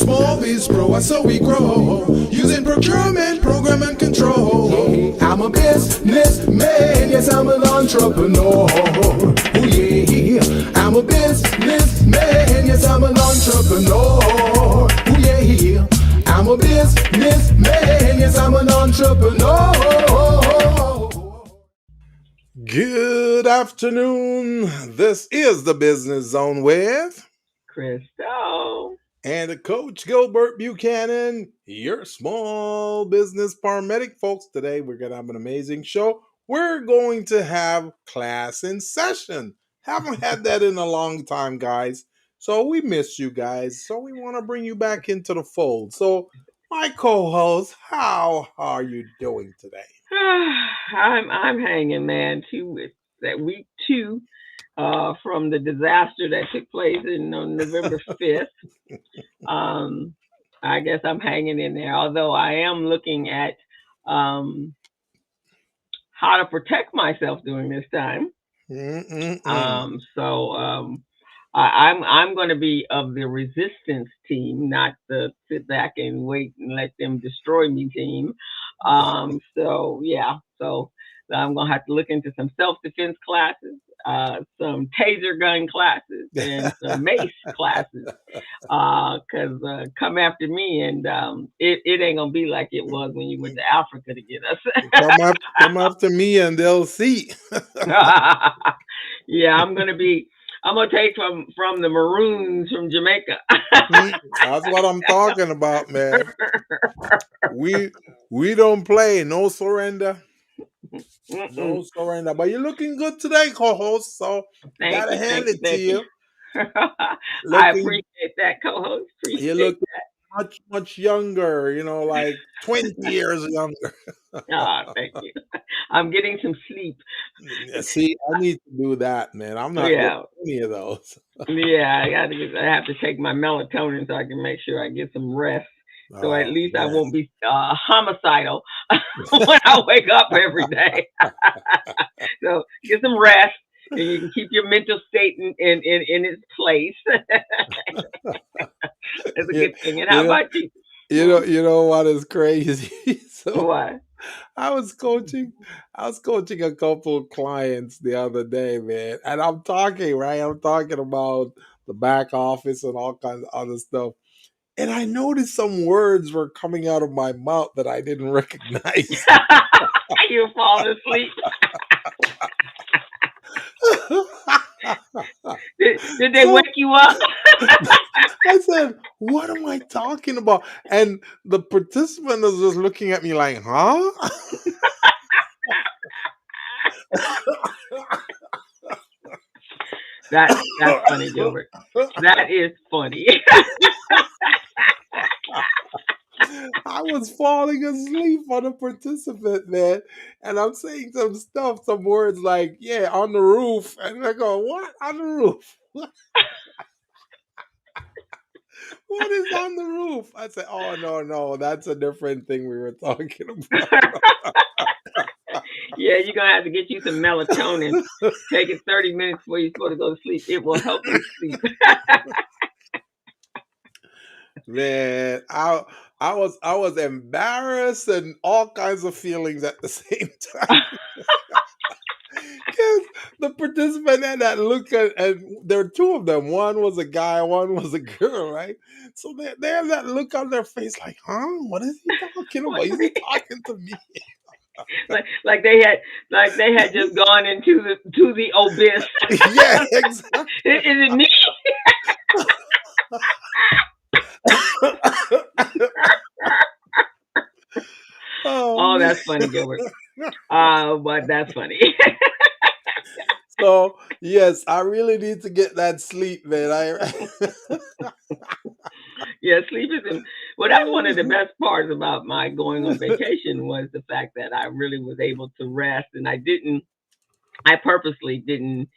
small biz pro, and so we grow. Using procurement, program, and control. I'm a businessman, yes, I'm an entrepreneur. Ooh, yeah. I'm a businessman, yes, I'm an entrepreneur. Ooh, yeah. I'm a businessman, yes, I'm an entrepreneur. Good afternoon. This is the Business Zone with Crystal and Coach Gilbert Buchanan, your small business paramedic. Folks, today we're going to have an amazing show. We're going to have class in session. Haven't had that in a long time, guys. So we miss you guys. So we want to bring you back into the fold. So my co-host, how are you doing today? I'm hanging, man. That week 2 from the disaster that took place on November 5th. I guess I'm hanging in there. Although I am looking at um, how to protect myself during this time. I'm going to be of the resistance team, not the sit back and wait and let them destroy me team. So I'm going to have to look into some self defense classes, some taser gun classes, and some mace classes. Because come after me, and it ain't gonna be like it was when you went to Africa to get us. Come after me, and they'll see. Yeah, I'm gonna take from the Maroons from Jamaica. That's what I'm talking about, man. We don't play. No surrender. No surrender. But you're looking good today, co-host. So gotta hand it to you. I appreciate that, co-host. You're looking much younger. Like 20 years younger. Thank you. I'm getting some sleep. See, I need to do that, man. I'm not getting any of those. Yeah, I have to take my melatonin so I can make sure I get some rest. So at least I won't be homicidal when I wake up every day. So get some rest, and you can keep your mental state in its place. That's a good thing. And how about you? You know what is crazy? What? I was coaching a couple of clients the other day, man, and I'm talking about the back office and all kinds of other stuff. And I noticed some words were coming out of my mouth that I didn't recognize. You falling asleep? Did they wake you up? I said, what am I talking about? And the participant was just looking at me like, huh? That's funny, Gilbert. That is funny. I was falling asleep on a participant, man. And I'm saying some words like, yeah, on the roof. And I go, what? On the roof? What is on the roof? I said, oh, no, that's a different thing we were talking about. Yeah, you're going to have to get you some melatonin. Take it 30 minutes before you're supposed to go to sleep. It will help you sleep. Man, I was embarrassed and all kinds of feelings at the same time. Because the participant had that look and there were two of them. One was a guy, one was a girl, right? So they have that look on their face like, huh? What is he talking about? Is he talking to me? like they had just gone into the abyss. Yeah, exactly. Is it me? Oh, that's funny, Gilbert. But that's funny. So yes, I really need to get that sleep, man. Yeah, sleep is. Well, that's one of the best parts about my going on vacation was the fact that I really was able to rest, and I purposely didn't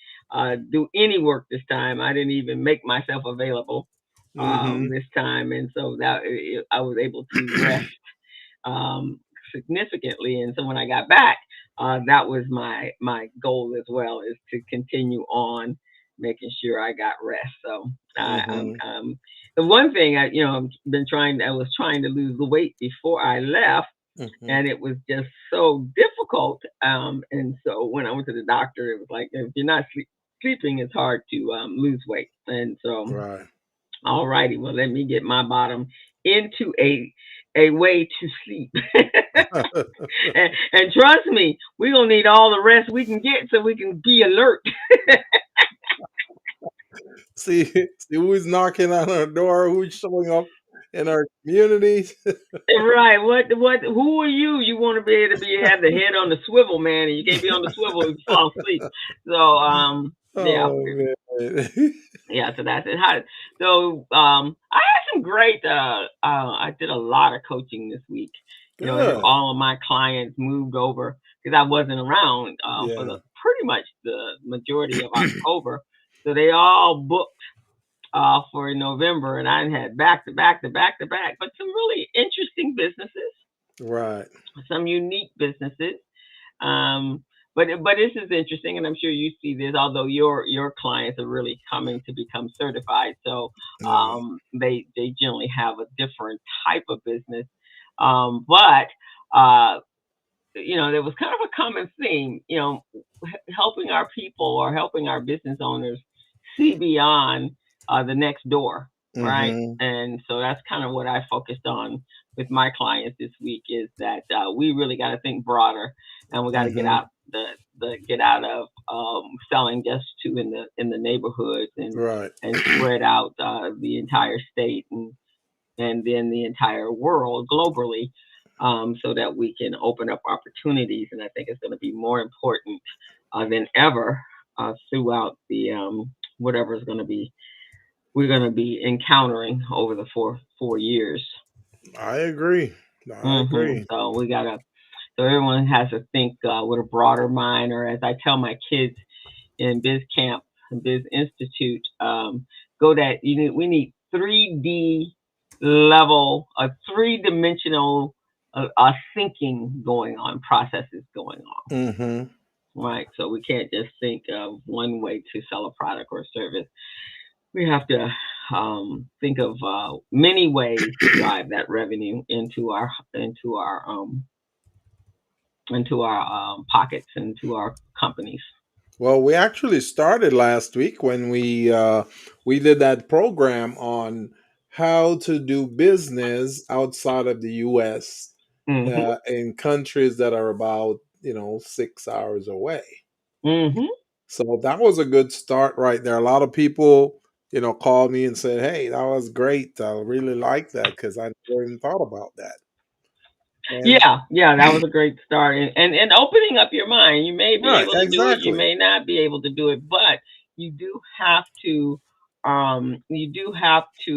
do any work this time. I didn't even make myself available this time, and so that I was able to rest significantly. And so when I got back, that was my goal as well, is to continue on making sure I got rest. So The one thing I was trying to lose the weight before I left, Hmm. and it was just so difficult. And so when I went to the doctor, it was like, if you're not sleeping, it's hard to lose weight. And so, Right. all righty, well, let me get my bottom into a way to sleep. And trust me, we're gonna need all the rest we can get so we can be alert. See who's knocking on our door, who's showing up in our communities. Right. Who are you? You want to be able to have the head on the swivel, man, and you can't be on the swivel and fall asleep. So yeah. Oh man. Yeah, so that's it. I had some great I did a lot of coaching this week. Good. All of my clients moved over because I wasn't around for the Yeah. pretty much the majority of October. So they all booked for November, and I had back to back to back to back, but some really interesting businesses, Right. some unique businesses. Um, but this is interesting, and I'm sure you see this. Although your clients are really coming to become certified, so Yeah. they generally have a different type of business. But there was kind of a common theme. Helping our people or helping our business owners see beyond the next door, right? Hmm. And so that's kind of what I focused on with my clients this week is that we really got to think broader, and we got to get Hmm. out get out of selling just to in the neighborhoods Right. and spread out the entire state and then the entire world globally, so that we can open up opportunities. And I think it's going to be more important than ever throughout the whatever is going to be we're going to be encountering over the 4 years. I agree. I agree. So we gotta. So everyone has to think with a broader mind, or as I tell my kids in Biz Camp, Biz Institute, go that we need 3D level, a three-dimensional thinking going on, processes going on, Hmm. right? So we can't just think of one way to sell a product or service. We have to think of many ways to drive that revenue into our pockets, into our companies. Well, we actually started last week when we did that program on how to do business outside of the U.S. Mhm. In countries that are about 6 hours away. Mhm. So that was a good start right there. A lot of people called me and said, "Hey, that was great. I really like that because I never even thought about that." And Yeah, yeah, that was a great start, and opening up your mind. You may be right, able to do it, you exactly. may not be able to do it, but you do have to. You do have to.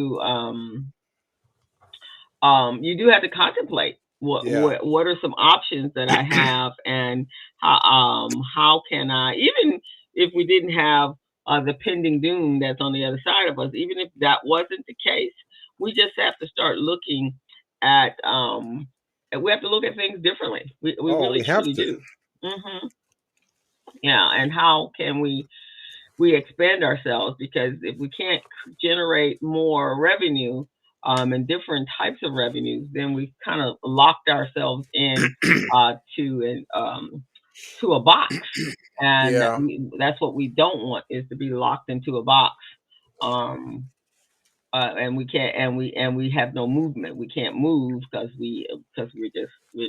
You do have to contemplate Yeah. what are some options that I have, and how can I, even if we didn't have the pending doom that's on the other side of us, even if that wasn't the case, we just have to start looking at we have to look at things differently. We Oh, really we have truly to. do. Yeah, and how can we expand ourselves, because if we can't generate more revenue and different types of revenues, then we've kind of locked ourselves in to a box, and Yeah. that's what we don't want, is to be locked into a box. Um, and we can't, and we have no movement. We can't move because we're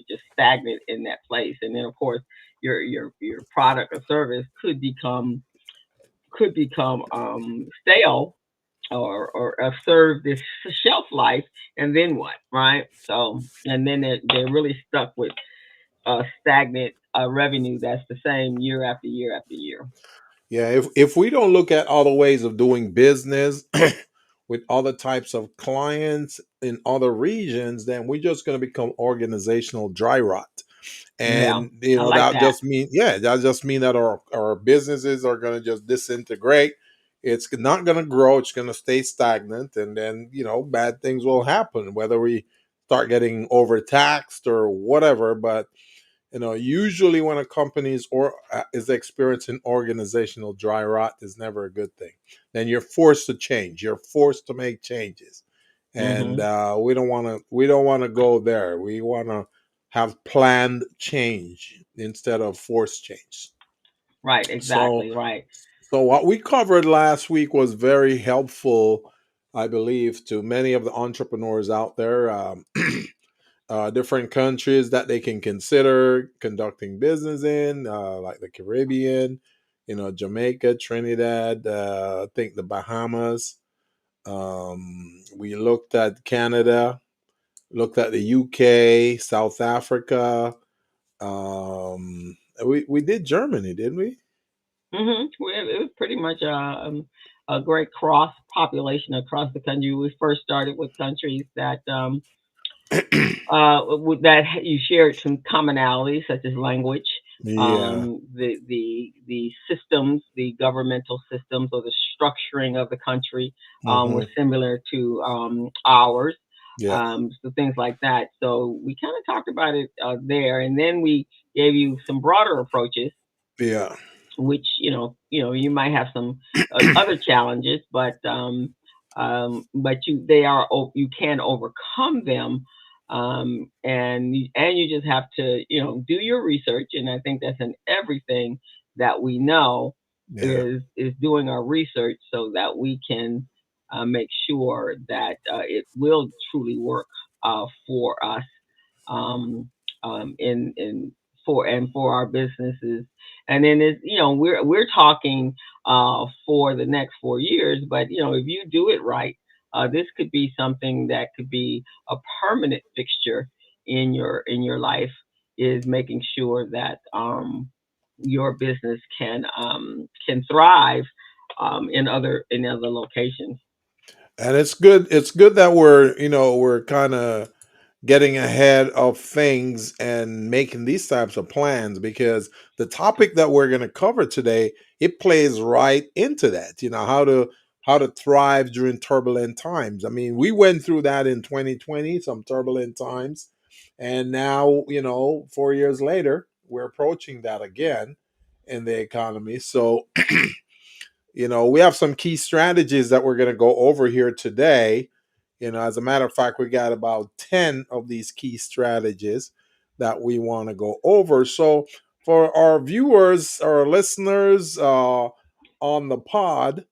just stagnant in that place. And then of course your product or service could become stale, or serve this shelf life, and then what, right? So, and then they're really stuck with stagnant revenue that's the same year after year after year. Yeah, if we don't look at other ways of doing business with other types of clients in other regions, then we're just going to become organizational dry rot. Yeah, And I like that. that just mean that our businesses are going to just disintegrate. It's not going to grow, it's going to stay stagnant, and then bad things will happen, whether we start getting overtaxed or whatever. But usually when a company is experiencing organizational dry rot, is never a good thing. Then you're forced to change. You're forced to make changes. and Mhm. we don't want to go there. We want to have planned change instead of forced change. Right. So Exactly. Right. so what we covered last week was very helpful, I believe, to many of the entrepreneurs out there. Different countries that they can consider conducting business in, like the Caribbean, Jamaica, Trinidad, I think the Bahamas. We looked at Canada, looked at the UK, South Africa. We did Germany, didn't we? Well, it was pretty much a great cross population across the country. We first started with countries that that you shared some commonalities such as language, Yeah. the systems, the governmental systems, or the structuring of the country were Hmm. similar to ours. Yeah. So things like that. So we kind of talked about it there, and then we gave you some broader approaches Yeah. which you might have some other challenges, but you can overcome them, and you just have to do your research, and I think that's in everything that we know Yeah. is doing our research so that we can make sure that it will truly work for us um, in for our businesses. And then it's we're talking for the next 4 years, but if you do it right, this could be something that could be a permanent fixture in your life. Is making sure that your business can thrive in other locations. And it's good that we're kind of getting ahead of things and making these types of plans, because the topic that we're going to cover today, it plays right into that. How to thrive during turbulent times. I mean, we went through that in 2020, some turbulent times, and now, 4 years later, we're approaching that again in the economy. So we have some key strategies that we're going to go over here today. As a matter of fact, we got about 10 of these key strategies that we want to go over. So, for our viewers, our listeners on the pod,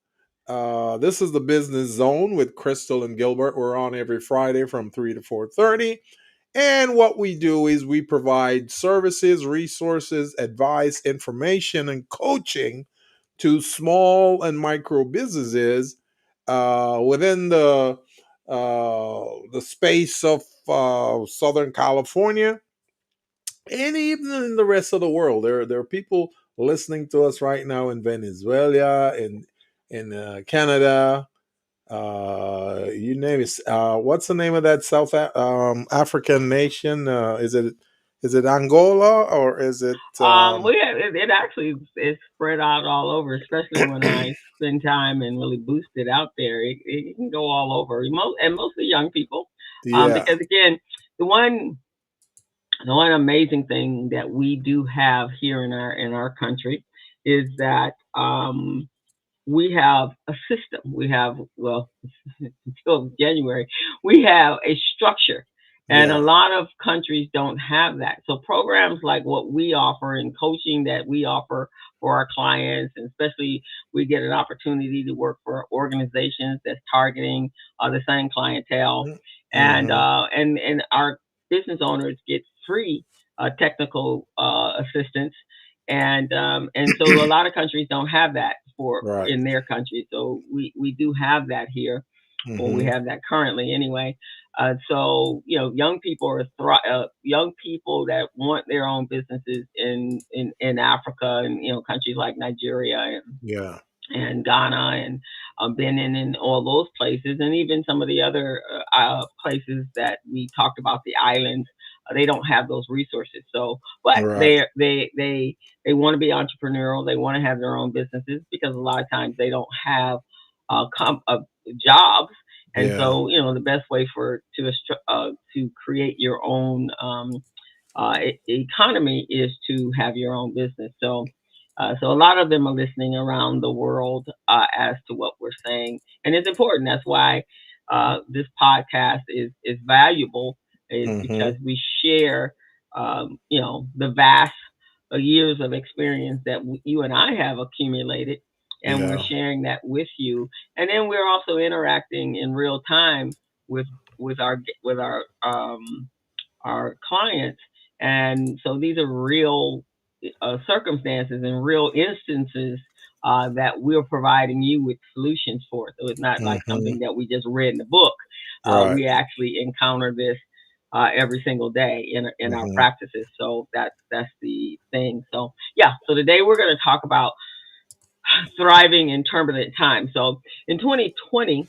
this is the Business Zone with Crystal and Gilbert. We're on every Friday from 3 to 4:30. And what we do is we provide services, resources, advice, information, and coaching to small and micro businesses within the space of Southern California, and even in the rest of the world. There are people listening to us right now in Venezuela, in Canada, you name it. What's the name of that African nation? Is it Angola, or is it? It actually is spread out all over, especially when I spend time and really boost it out there. It can go all over, and mostly young people, Yeah, because again, the one the one amazing thing that we do have here in our country is that we have a system. We have, well, until January, we have a structure. And a yeah, lot of countries don't have that. So programs like what we offer and coaching that we offer for our clients, and especially we get an opportunity to work for organizations that's targeting the same clientele, and mm-hmm. our business owners get free technical assistance, and so a lot of countries don't have that for Right. in their country. So we do have that here, or we Mm-hmm. have that currently anyway. So young people that want their own businesses in Africa, and countries like Nigeria Yeah. and Ghana and Benin and all those places, and even some of the other places that we talked about, the islands. They don't have those resources. So, but Right. they want to be entrepreneurial. They want to have their own businesses because a lot of times they don't have jobs, and Yeah. so the best way to create your own economy is to have your own business. So a lot of them are listening around the world as to what we're saying, and it's important. That's why. this podcast is valuable is because Mm-hmm. we share, the vast years of experience that you and I have accumulated, and we're Yeah. sharing that with you. And then we're also interacting in real time with with our clients. And so these are real circumstances and real instances that we're providing you with solutions for. So it's not like Mm-hmm. something that we just read in the book. Right. We actually encounter this every single day in our Mm-hmm. practices. So that's the thing. So yeah. So today we're going to talk about thriving in turbulent times. So in 2020,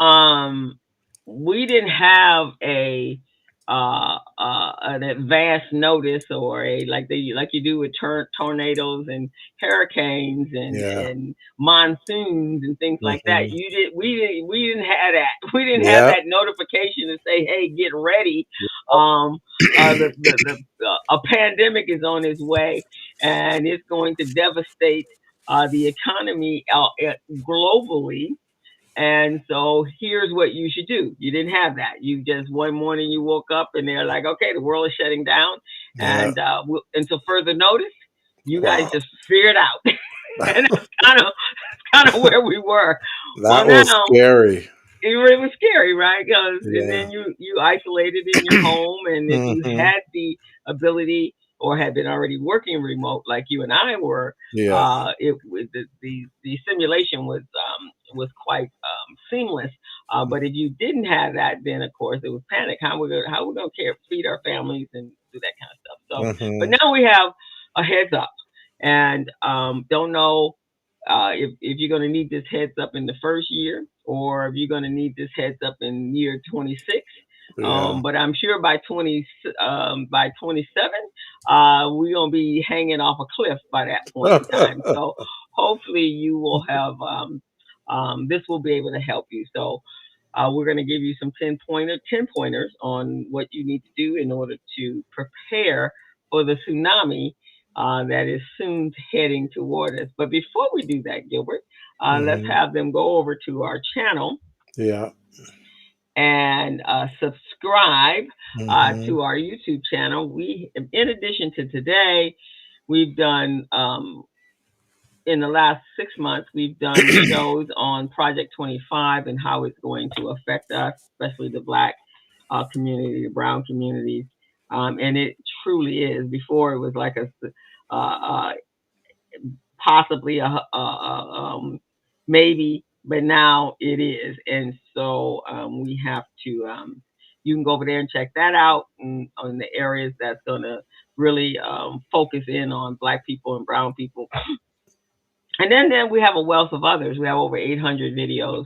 um, we didn't have an advance notice or a like you do with tornadoes and hurricanes Yeah. and monsoons and things like that. Mm-hmm. We didn't have that. We didn't have Yep. that notification to say, "Hey, get ready." Um, a pandemic is on its way, and it's going to devastate the economy globally, and so here's what you should do. You didn't have that. You just one morning you woke up and they're like, okay, the world is shutting down, Yeah. and until further notice, you guys Wow. just figure it out. And that's kind of where we were. Well, That was now scary. it was scary, right? 'Cause, and Yeah. then you isolated in your home, and if you Mm-hmm. had the ability or had been already working remote like you and I were, Yeah. the simulation was quite seamless. But if you didn't have that, then of course it was panic. How we gonna feed our families and do that kind of stuff. So, but Mm-hmm. now we have a heads up, and don't know if you're going to need this heads up in the first year or if you're going to need this heads up in year 26. Yeah. But I'm sure by 27, we're going to be hanging off a cliff by that point in time. So hopefully you will have this will be able to help you. So we're going to give you some 10 pointers on what you need to do in order to prepare for the tsunami that is soon heading toward us. But before we do that, Gilbert, let's Mm-hmm. have them go over to our channel Yeah. and subscribe Mm-hmm. to our YouTube channel. In addition to today, we've done in the last 6 months, we've done shows on Project 25 and how it's going to affect us, especially the Black community, the Brown communities. And it truly is. Before it was like possibly maybe, but now it is. And so we have to. You can go over there and check that out on the areas that's going to really focus in on Black people and Brown people. And then we have a wealth of others. We have over 800 videos.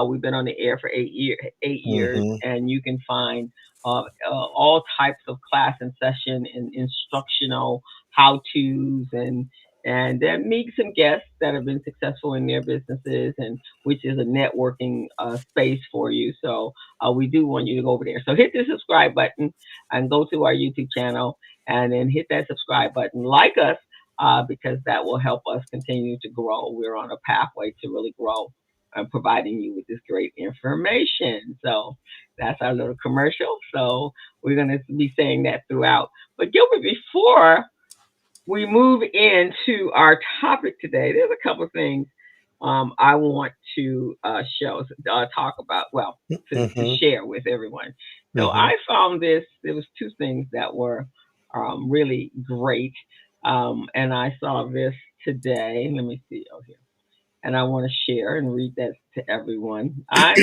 We've been on the air for 8 years, Mm-hmm. and you can find all types of class and session and instructional how tos and then meet some guests that have been successful in their businesses, and which is a networking space for you. So we do want you to go over there. So hit the subscribe button and go to our YouTube channel, and then hit that subscribe button. Like us, because that will help us continue to grow. We're on a pathway to really grow and providing you with this great information. So that's our little commercial. So we're going to be saying that throughout. But Gilbert, before we move into our topic today, there's a couple of things I want to talk about, well, to Mm-hmm. share with everyone. So Mm-hmm. I found this, there was two things that were really great. And I saw this today. Let me see. Oh, here. And I want to share and read that to everyone. I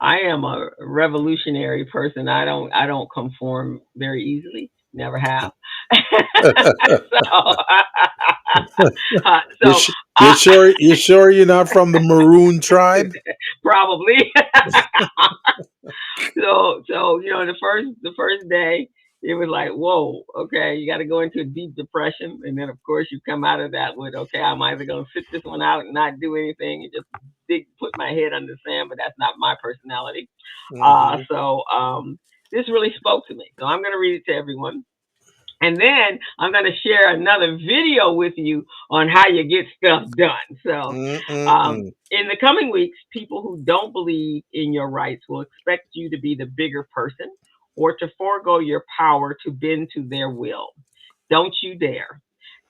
am a revolutionary person. I don't conform very easily. Never have. so You so you I sure you're not from the Maroon tribe? probably so the first day it was like, whoa, okay, you got to go into a deep depression, and then of course you come out of that with, okay, I'm either going to sit this one out and not do anything and just put my head under the sand, but that's not my personality. Mm-hmm. So this really spoke to me, so I'm going to read it to everyone. And then I'm going to share another video with you on how you get stuff done. So, Mm-mm-mm. in the coming weeks, people who don't believe in your rights will expect you to be the bigger person or to forego your power to bend to their will. Don't you dare.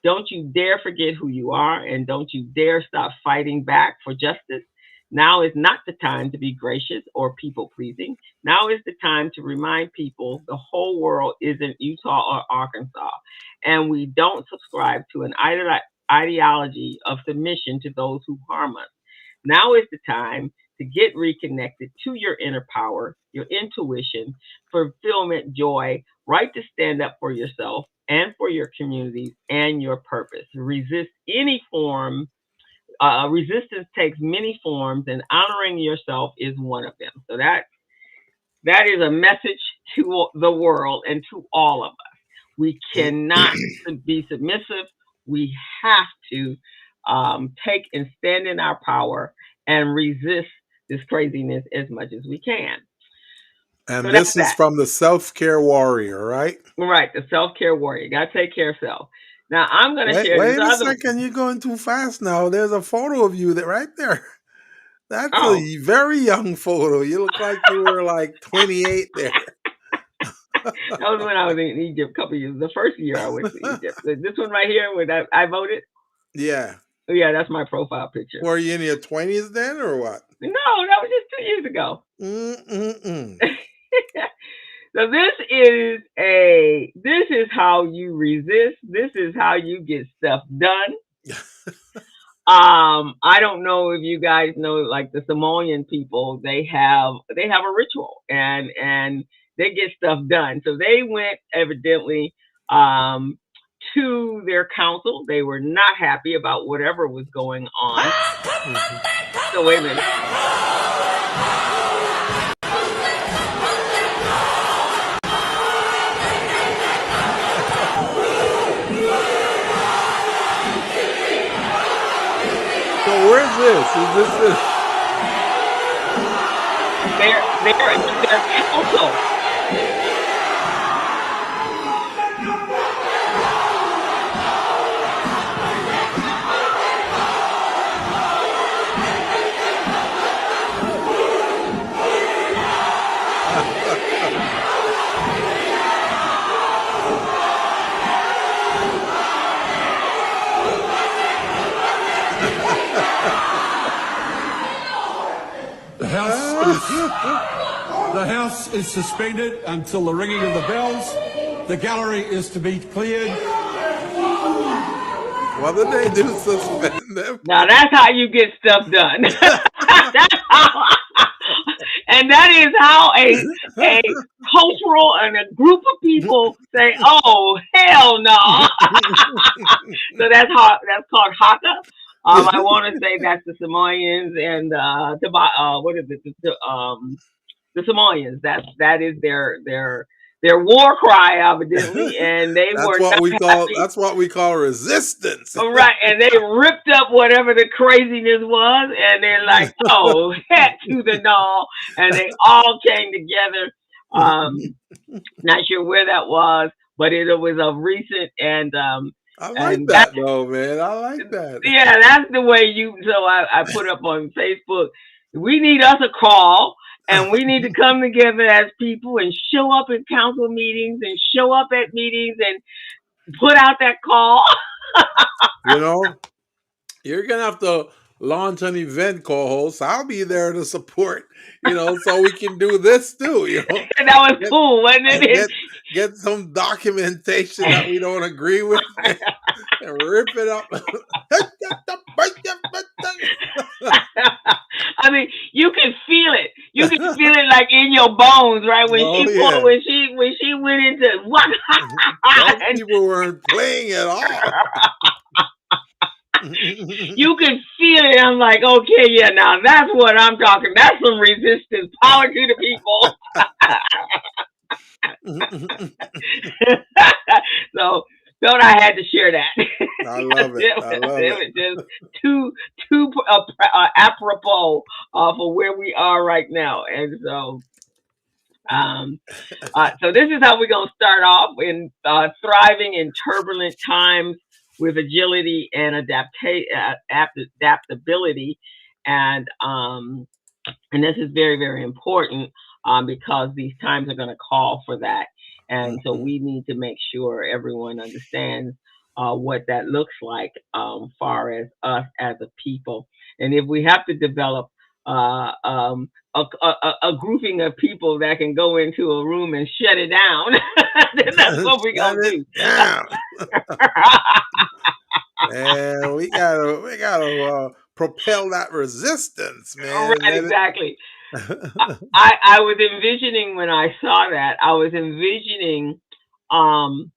Don't you dare forget who you are, and don't you dare stop fighting back for justice. Now is not the time to be gracious or people pleasing. Now is the time to remind people the whole world isn't Utah or Arkansas, and we don't subscribe to an ideology of submission to those who harm us. Now is the time to get reconnected to your inner power, your intuition, fulfillment, joy, right to stand up for yourself and for your communities and your purpose. Resist any form. Resistance takes many forms, and honoring yourself is one of them. So that is a message to the world and to all of us. We cannot be submissive. We have to take and stand in our power and resist this craziness as much as we can. So And that's this is that. from the self-care warrior, right? Right, the self care warrior. You gotta take care of self. Now I'm gonna Wait, share this wait a other. second. You're going too fast now. There's a photo of you that right there. That's Oh, a very young photo. You look like you were like 28 there. that was when I was in Egypt a couple of years. The first year I went to Egypt. This one right here, when I voted. Yeah. Oh, yeah, that's my profile picture. Were you in your 20s then or what? No, that was just 2 years ago. Mm-mm-mm. So this is how you resist. This is how you get stuff done. I don't know if you guys know, like the Samoan people, they have a ritual, and they get stuff done. So they went evidently um to their council. They were not happy about whatever was going on. Mhm. So wait a minute. So where's this? Is this it? Their council. The House is suspended until the ringing of the bells. The gallery is to be cleared. What did they do? Suspend them? Now that's how you get stuff done. That's how, and that is how a cultural and a group of people say, "Oh hell no!" So that's called haka. I want to say that's the Samoans and what is it? The Samoans. That is their war cry, evidently, and they were not happy. That's what we call resistance. Right, and they ripped up whatever the craziness was, and they're like, "Oh, heck to the no!" And they all came together. Not sure where that was, but it was a recent I like and that though, man. I like that. yeah, that's the way you. So I put up on Facebook. We need us a call, and we need to come together as people and show up in council meetings and show up at meetings and put out that call. You know, you're gonna have to launch an event, co-host. I'll be there to support. So we can do this too. And that was Get cool, wasn't it? get get some documentation that we don't agree with and rip it up. I mean, you can feel it. You can feel it like in your bones, right? When Oh she yeah, pulled, when she went into what? those people weren't playing at all. You can feel it. I'm like, okay, yeah, now that's what I'm talking. That's some resistance. Power to the people. So, thought I had to share that. I love it. I love It it. was just too apropos for where we are right now, and so Um, so this is how we're going to start off in thriving in turbulent times with agility and adaptability. And and this is very, very important because these times are going to call for that. And so Mhm. we need to make sure everyone understands what that looks like far as us as a people. And if we have to develop a grouping of people that can go into a room and shut it down, then that's what we're Shut going to it do. down. Man, we gotta propel that resistance, man. Right, Let exactly. I, it. I was envisioning when I saw that, um,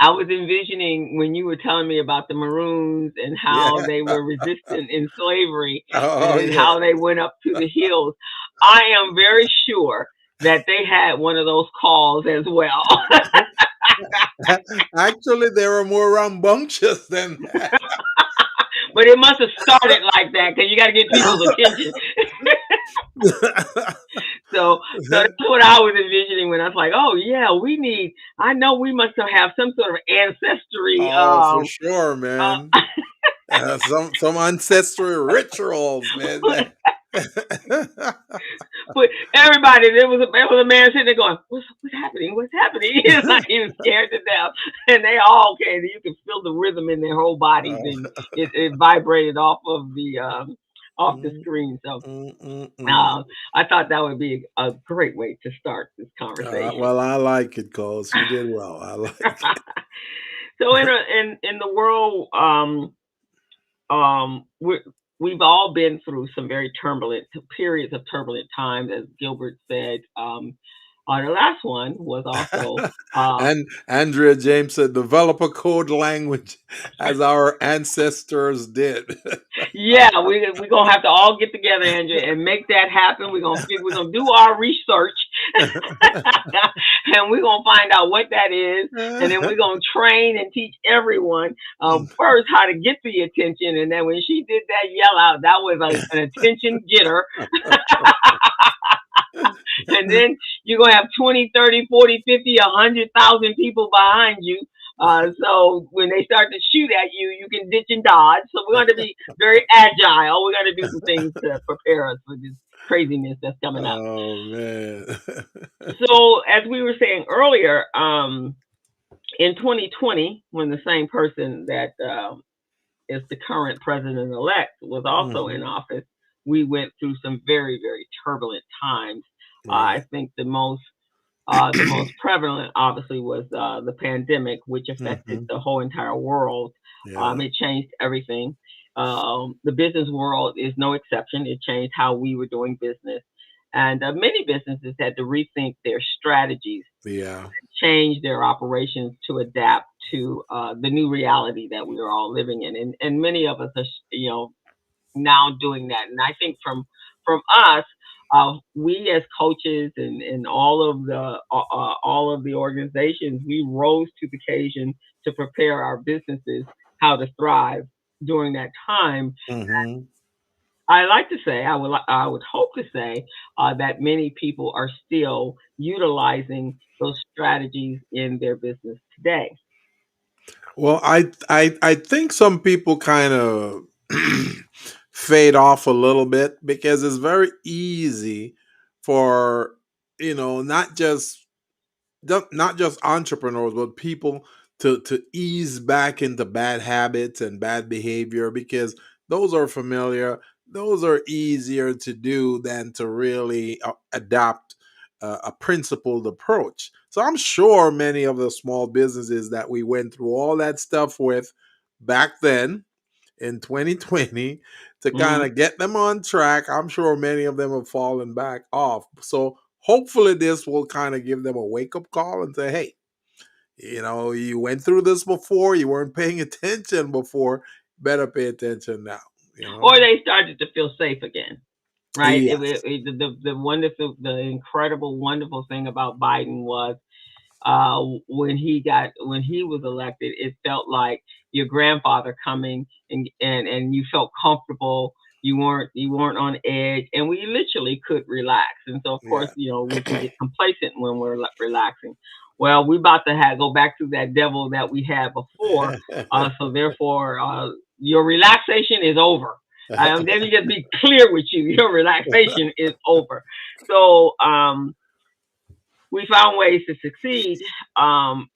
I was envisioning when you were telling me about the Maroons and how Yeah. they were resistant in slavery Oh and yeah. how they went up to the hills. I am very sure that they had one of those calls as well. Actually, they were more rambunctious than But it must have started like that because you got to get people's attention. that. So that's what I was envisioning when I was like, oh yeah, we need. I know we must have some sort of ancestry. Oh, for sure, man. Some ancestral rituals, man. But everybody, there was a man sitting there going, "What's happening? What's happening?" He's like he was scared to death, and they all came. You could feel the rhythm in their whole bodies, and it vibrated off the Mm, screen. So mm, mm, mm. uh, I thought that would be a great way to start this conversation. Well, I like it, Coles. You did well. I like it. So in the world, we've all been through some very turbulent periods of turbulent times, as Gilbert said. The last one was also And Andrea James said, develop a code language as our ancestors did. yeah, we're gonna have to all get together, Andrew, and make that happen. We're gonna do our research, and we're gonna find out what that is, and then we're gonna train and teach everyone first how to get the attention, and then when she did that yell out, that was an attention getter. And then you're going to have 20, 30, 40, 50, 100,000 people behind you. So when they start to shoot at you, you can ditch and dodge. So we're going to be very agile. We're going to do some things to prepare us for this craziness that's coming up. Oh man. So as we were saying earlier, in 2020, when the same person that is the current president elect was also in Mhm. office, we went through some very, very turbulent times. I Right. think the most prevalent, obviously, was the pandemic, which affected Mhm. the whole entire world. Yeah. It changed everything. The business world is no exception. It changed how we were doing business. And many businesses had to rethink their strategies, Yeah. change their operations to adapt to the new reality that we are all living in. And many of us are, now doing that. And I think from us, we as coaches and all of the organizations, we rose to the occasion to prepare our businesses how to thrive during that time. Mhm. I like to say, I would hope to say that many people are still utilizing those strategies in their business today. Well, I think some people kind of fade off a little bit because it's very easy for not just not just entrepreneurs, but people to ease back into bad habits and bad behavior because those are familiar. Those are easier to do than to really adopt a principled approach. So I'm sure many of the small businesses that we went through all that stuff with back then in 2020 to kind Hmm. of get them on track. I'm sure many of them have fallen back off. So hopefully this will kind of give them a wake up call and say, hey, you went through this before, you weren't paying attention before, better pay attention now, you know? Or they started to feel safe again, right? Yes. The wonderful, the incredible, wonderful thing about Biden was when he was elected, it felt like your grandfather coming and you felt comfortable You weren't on edge, and we literally could relax. And so, of course, Yeah. we can get complacent when we're relaxing. Well, we about to go back to that devil that we had before. So therefore, your relaxation is over. Let me just be clear with you: your relaxation is over. So, we found ways to succeed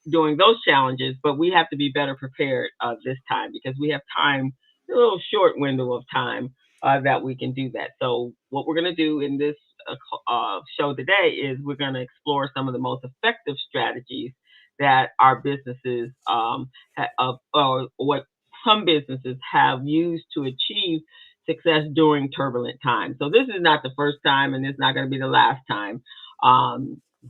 during those challenges, but we have to be better prepared this time because we have time, a little short window of time that we can do that. So, what we're going to do in this show today is we're going to explore some of the most effective strategies that our businesses or what some businesses have used to achieve success during turbulent times. So, this is not the first time, and it's not going to be the last time.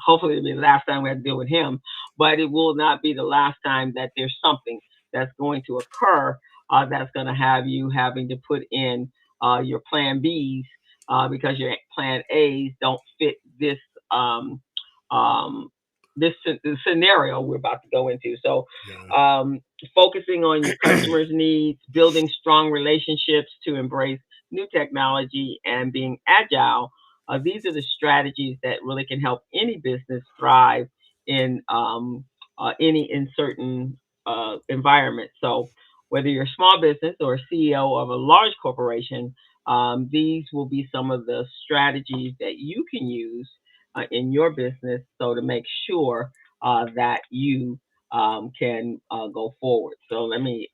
Hopefully it'll be the last time we have to deal with him, but it will not be the last time that there's something that's going to occur that's going to have you having to put in your plan Bs because your plan As don't fit um, um, this scenario we're about to go into. So, Yeah. um, focusing on your customers' needs, building strong relationships to embrace new technology, and being agile, these are the strategies that really can help any business thrive in any certain environment. So, whether you're a small business or a CEO of a large corporation, these will be some of the strategies that you can use in your business so to make sure that you can go forward. So, let me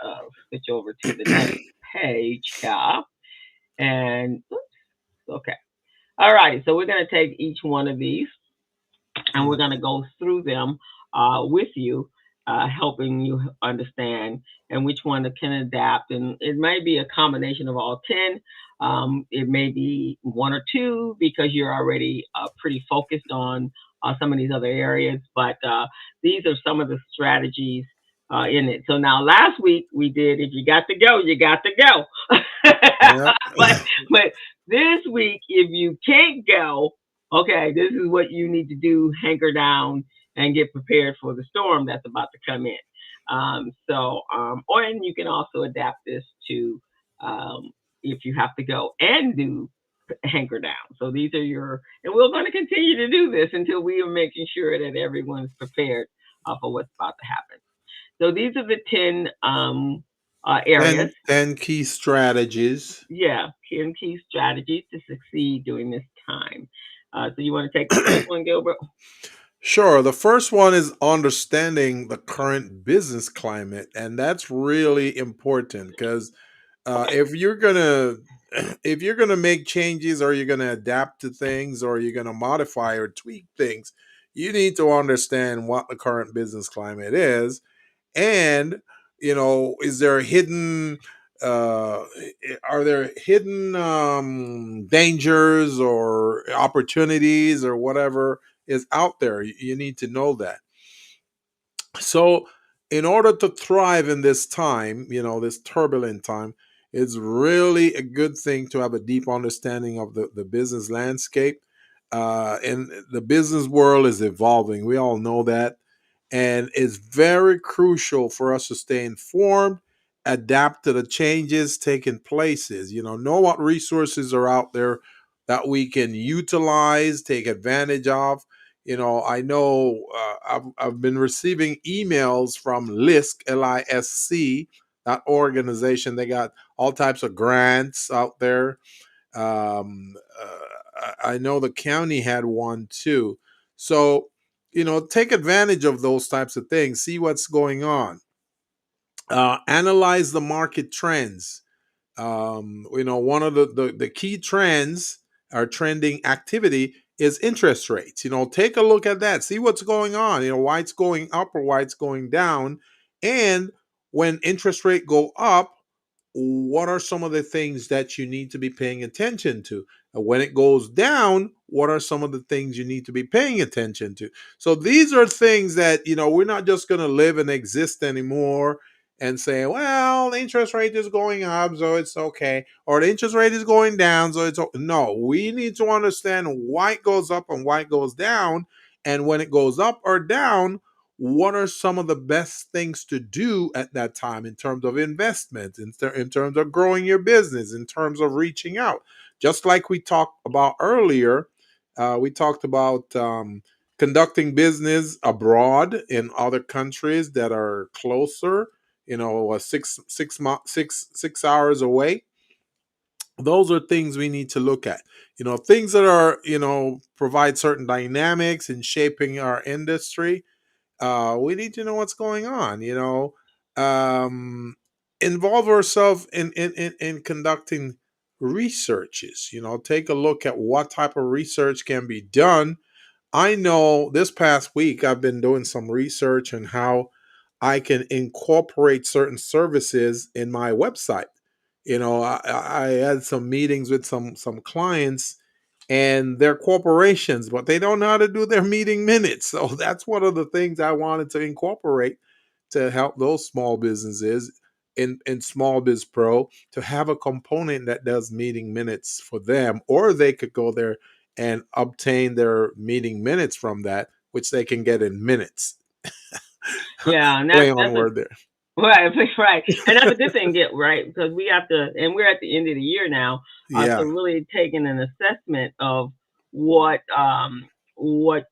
switch over to the next page here. And, oops, okay. All right, so we're going to take each one of these and we're going to go through them with you, helping you understand and which one can adapt. And it may be a combination of all 10. It may be one or two because you're already pretty focused on some of these other areas. But these are some of the strategies in it. So now last week we did, if you got to go, you got to go. Yeah. but this week, if you can't go, okay, this is what you need to do: hanker down and get prepared for the storm that's about to come in. And you can also adapt this to if you have to go and do hanker down. So these are and we're going to continue to do this until we are making sure that everyone's prepared for what's about to happen. So these are the 10 areas. 10 key strategies. Yeah, 10 key strategies to succeed during this time. So you want to take the first one, Gilbert? Sure. The first one is understanding the current business climate, and that's really important because Okay. if you're gonna if you're gonna make changes or you're gonna adapt to things or you're gonna modify or tweak things, you need to understand what the current business climate is, and is there hidden uh are there hidden dangers or opportunities or whatever is out there. You need to know that. So, in order to thrive in this time, this turbulent time, it's really a good thing to have a deep understanding of the business landscape. And the business world is evolving. We all know that. And it's very crucial for us to stay informed, adapt to the changes taking places, know what resources are out there that we can utilize, take advantage of. I know I've been receiving emails from LISC, LISC, that organization. They got all types of grants out there. I know the county had one too. So, take advantage of those types of things, see what's going on, analyze the market trends. One of the key trends or trending activity is interest rates. Take a look at that, see what's going on, why it's going up or why it's going down. And when interest rate go up, what are some of the things that you need to be paying attention to? And when it goes down, what are some of the things you need to be paying attention to? So these are things that, we're not just going to live and exist anymore and say, well, the interest rate is going up, so it's okay. Or the interest rate is going down, so it's okay. No, we need to understand why it goes up and why it goes down. And when it goes up or down, what are some of the best things to do at that time in terms of investment, in terms of growing your business, in terms of reaching out. Just like we talked about earlier, we talked about conducting business abroad in other countries that are closer, six hours away. Those are things we need to look at. Things that are, provide certain dynamics in shaping our industry. We need to know what's going on. Um, Involve ourselves in conducting researches. Take a look at what type of research can be done. I know this past week I've been doing some research on how I can incorporate certain services in my website. I had some meetings with some clients, and they're corporations, but they don't know how to do their meeting minutes. So that's one of the things I wanted to incorporate to help those small businesses in Small Biz Pro to have a component that does meeting minutes for them, or they could go there and obtain their meeting minutes from that, which they can get in minutes. Yeah, and Play on that's a word there. right, right, and that's a good thing, get right, because we have to, and we're at the end of the year now, so Yeah. really taking an assessment of what what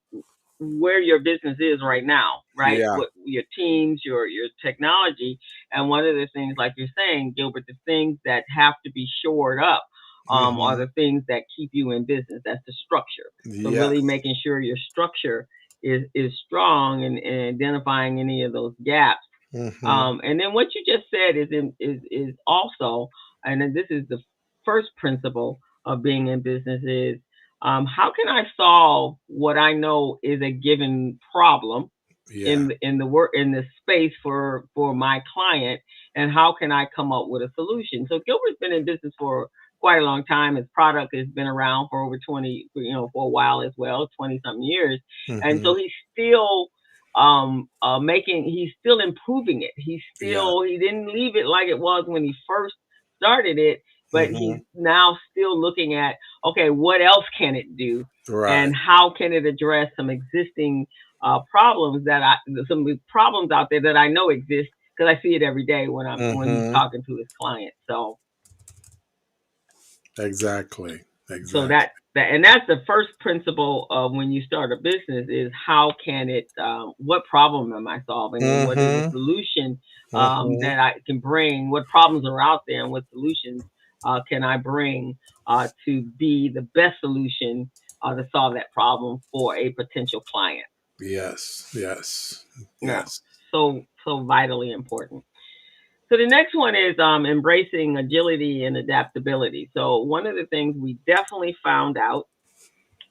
where your business is right now, right? Yeah. What your teams, your technology, and one of the things, like you're saying, Gilbert, the things that have to be shored up are Hmm. the things that keep you in business. That's the structure. So really Yes. making sure your structure is strong and identifying any of those gaps. Hmm. And then what you just said is also, and then this is the first principle of being in business is how can I solve what I know is a given problem Yeah. in the work in the space for my client, and how can I come up with a solution? So Gilbert's been in business for quite a long time. His product has been around for over 20, for a while as well, 20 something years, and Hmm. so he's still making he's still improving it. Yeah. He didn't leave it like it was when he first started it, but Hmm. he's now still looking at, okay, what else can it do, Right. and how can it address some existing problems that I some problems out there that I know exist, because I see it every day when he's Hmm. talking to his clients. Exactly. So Exactly. and that's the first principle of when you start a business is how can it what problem am I solving, and what is the Hmm. solution Hmm. that I can bring, what problems are out there, and what solutions can I bring to be the best solution to solve that problem for a potential client. Yes. Yes. Yeah, Yes. so vitally important. So the next one is embracing agility and adaptability. So one of the things we definitely found out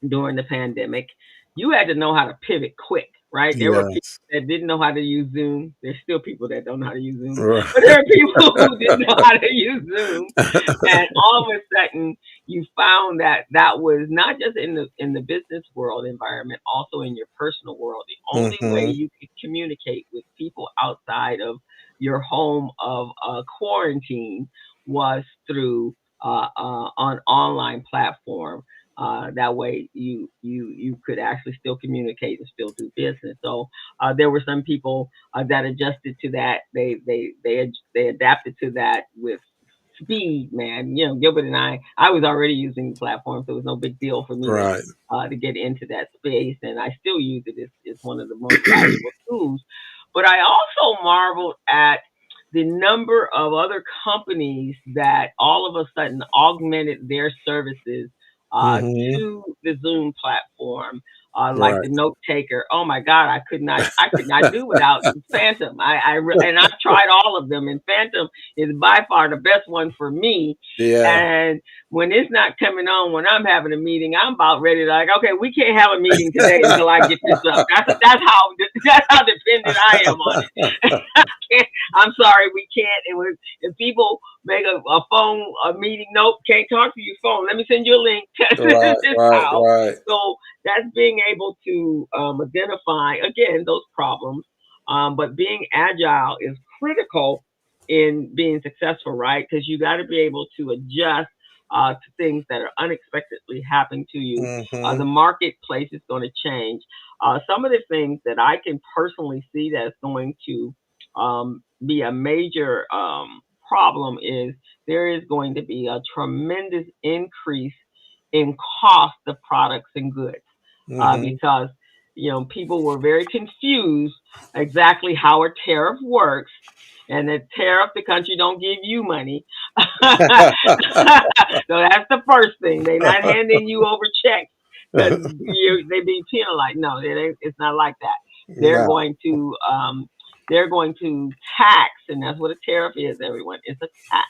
during the pandemic, you had to know how to pivot quick, right? There were people Yes. that didn't know how to use Zoom. There's still people that don't know how to use Zoom, Right. but there are people who didn't know how to use Zoom, and all of a sudden you found that that was not just in the business world environment, also in your personal world. The only way Hmm. you could communicate with people outside of your home of quarantine was through an online platform. That way, you could actually still communicate and still do business. So there were some people that adjusted to that. They adapted to that with speed, man. Gilbert and I was already using the platform, so it was no big deal for me Right. to get into that space, and I still use it. It's one of the most valuable tools. But I also marveled at the number of other companies that all of a sudden augmented their services Hmm. to the Zoom platform, like Right. the note taker. Oh my God, I could not do without Phantom. And I tried all of them, and Phantom is by far the best one for me. Yeah. And when it's not coming on, when I'm having a meeting, I'm about ready to, like, okay, we can't have a meeting today until I get this up. That's how dependent I am on it. I'm sorry, we can't. If people make a meeting, nope, can't talk to your phone. Let me send you a link. Right. This is Right. how. Right. So that's being able to identify again those problems, but being agile is critical in being successful, right? Because you got to be able to adjust to things that are unexpectedly happening to you. Mm-hmm. The marketplace is going to change. Some of the things that I can personally see that's going to be a major problem is there is going to be a tremendous increase in cost of products and goods Mm-hmm. because people were very confused exactly how a tariff works, and the tariff, the country don't give you money. So that's the first thing. They're not handing you over checks because they be penalized. No, it's not like that. They're No. going to they're going to tax, and that's what a tariff is. Everyone, it's a tax,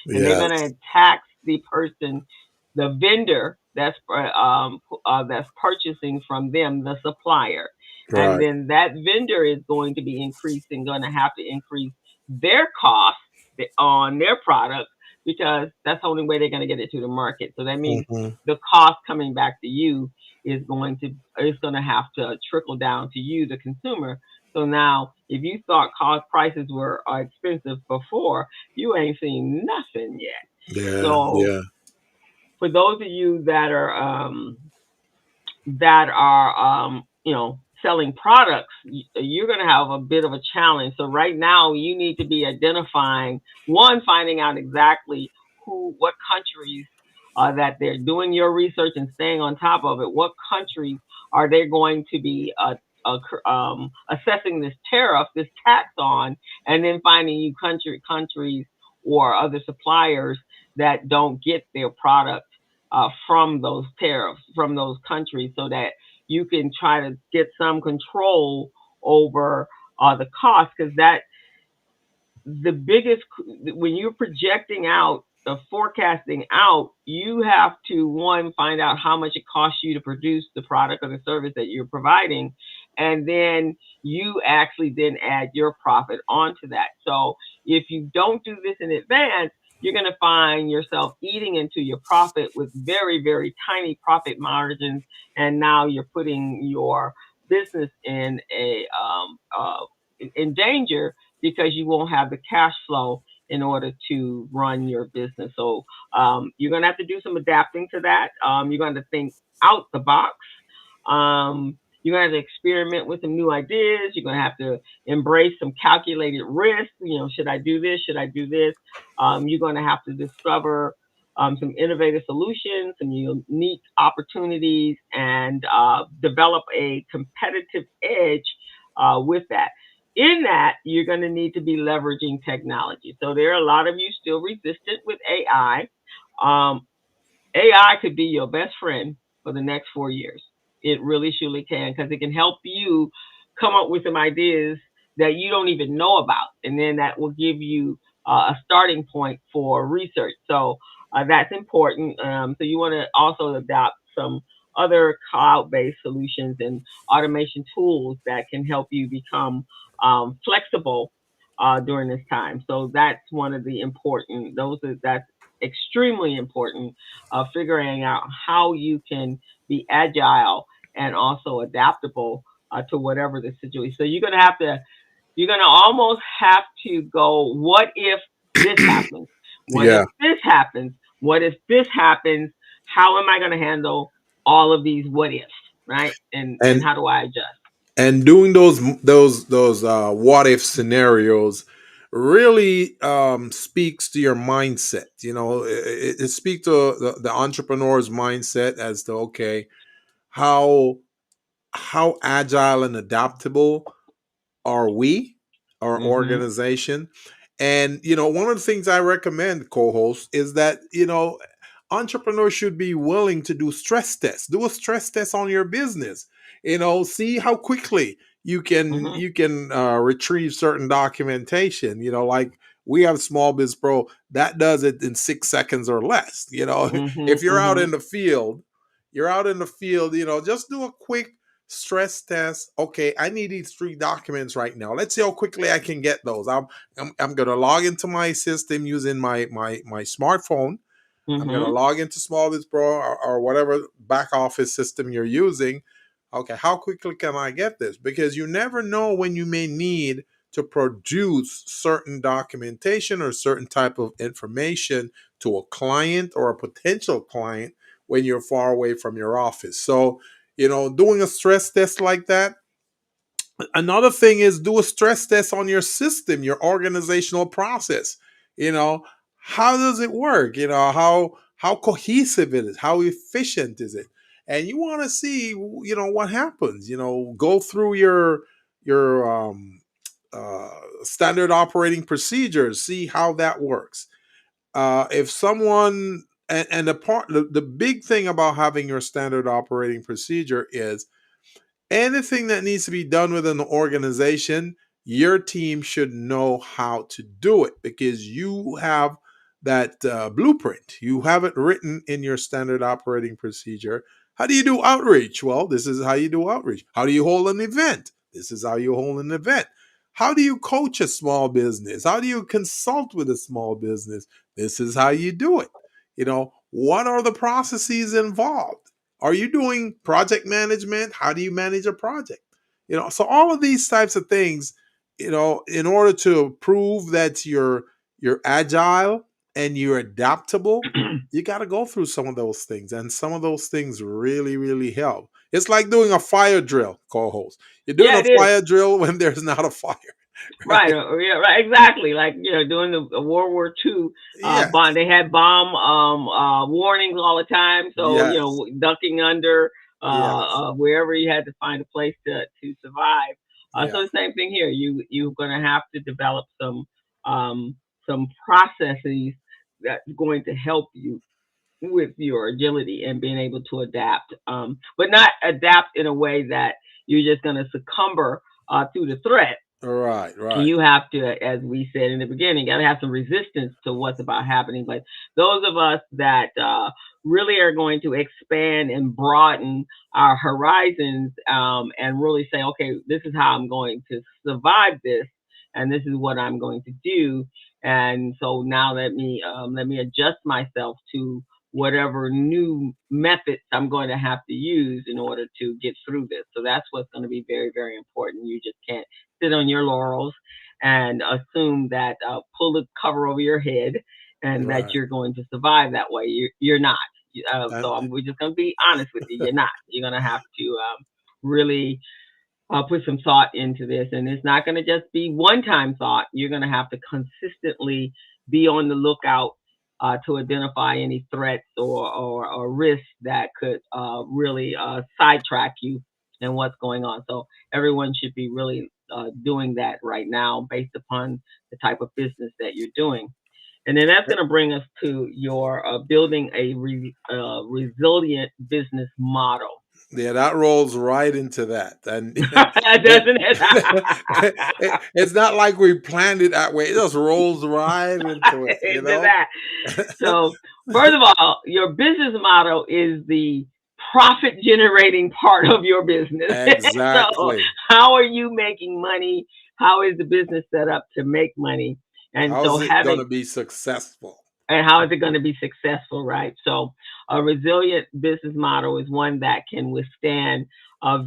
and they're going Yes. to tax the person, the vendor that's purchasing from them, the supplier, and Right. then that vendor is going to be increasing, going to have to increase their costs on their products because that's the only way they're going to get it to the market. So that means Mm-hmm. the cost coming back to you is going to have to trickle down to you, the consumer. So now, if you thought cost prices were expensive before, you ain't seen nothing yet. Yeah. So Yeah. for those of you that are selling products, you're going to have a bit of a challenge. So right now you need to be identifying, one, finding out exactly what countries that they're doing your research and staying on top of it. What countries are they going to be assessing this tariff, this tax on, and then finding you countries or other suppliers that don't get their product from those tariffs from those countries, so that you can try to get some control over the cost, because that the biggest when you're projecting out, forecasting out, you have to, one, find out how much it costs you to produce the product or the service that you're providing, and then you actually then add your profit onto that. So if you don't do this in advance, you're going to find yourself eating into your profit with very, very tiny profit margins, and now you're putting your business in danger because you won't have the cash flow in order to run your business. So you're going to have to do some adapting to that. You're going to think out the box. You're going to have to experiment with some new ideas. You're going to have to embrace some calculated risk. Should I do this? Should I do this? You're going to have to discover some innovative solutions, some unique opportunities, and develop a competitive edge with that. In that, you're going to need to be leveraging technology. So there are a lot of you still resistant with AI. AI could be your best friend for the next 4 years. It really, truly can, because it can help you come up with some ideas that you don't even know about. And then that will give you a starting point for research. So that's important. So you want to also adopt some other cloud based solutions and automation tools that can help you become flexible during this time. So that's one of the that's extremely important, figuring out how you can be agile and also adaptable to whatever the situation. So you're gonna almost have to go, what if this happens? What if Yeah. this happens? What if this happens? How am I gonna handle all of these what ifs, right? And And how do I adjust? doing those what if scenarios really speaks to your mindset. It speaks to the entrepreneur's mindset as to, okay, how agile and adaptable are we, our Mhm. organization? And one of the things I recommend, co-host, is that entrepreneurs should be willing to do stress tests. Do a stress test on your business. See how quickly Mhm. you can retrieve certain documentation. Like we have Small Biz Pro that does it in 6 seconds or less. Mhm. If you're out Mhm. in the field, just do a quick stress test. Okay, I need these 3 documents right now. Let's see how quickly I can get those. I'm going to log into my system using my smartphone. I'm going to Mhm. log into Small Biz Pro, or whatever back office system you're using. Okay, how quickly can I get this? Because you never know when you may need to produce certain documentation or certain type of information to a client or a potential client when you're far away from your office. So, doing a stress test like that. Another thing is do a stress test on your system, your organizational process. You know, how does it work? How cohesive it is, how efficient is it? And you want to see, what happens. Go through your standard operating procedures, see how that works. If someone and the big thing about having your standard operating procedure is anything that needs to be done within the organization, your team should know how to do it because you have that blueprint. You have it written in your standard operating procedure. How do you do outreach? Well, this is how you do outreach. How do you hold an event? This is how you hold an event. How do you coach a small business? How do you consult with a small business? This is how you do it. What are the processes involved? Are you doing project management? How do you manage a project? So all of these types of things, in order to prove that you're agile and you're adaptable, you got to go through some of those things. And some of those things really, really help. It's like doing a fire drill, co-host. You're doing Yeah, a it is. fire drill when there's not a fire, Right, right? yeah, right, exactly. Like during the World War II, Yes, bomb they had bomb warnings all the time. So yes, ducking under yes, wherever you had to find a place to survive. So yes. the same thing here. You're going to have to develop some processes that's going to help you with your agility and being able to adapt, but not adapt in a way that you're just going to succumb to the threat. Right, right, You have to, as we said in the beginning, got to have some resistance to what's about happening. But those of us that really are going to expand and broaden our horizons, and really say, okay, this is how I'm going to survive this, and this is what I'm going to do. And so now let me adjust myself to whatever new methods I'm going to have to use in order to get through this. So that's what's going to be very, very important. You just can't sit on your laurels and assume that pull the cover over your head and that right. you're going to survive that way. You're not. And We're just going to be honest with you. You're not. You're going to have to really put some thought into this. And it's not going to just be one time thought. You're going to have to consistently be on the lookout to identify any threats or risks that could really sidetrack you and what's going on. So everyone should be really doing that right now based upon the type of business that you're doing. And then that's going to bring us to your building a resilient business model. yeah, that rolls right into that. And Doesn't it? it's not like we planned it that way. It just rolls right into it, Into that. So, first of all, your business model is the profit generating part of your business. So, Exactly. how are you making money? How is the business set up to make money? And so, How's it having gonna be successful? and how is it going to be successful, right? So, a resilient business model is one that can withstand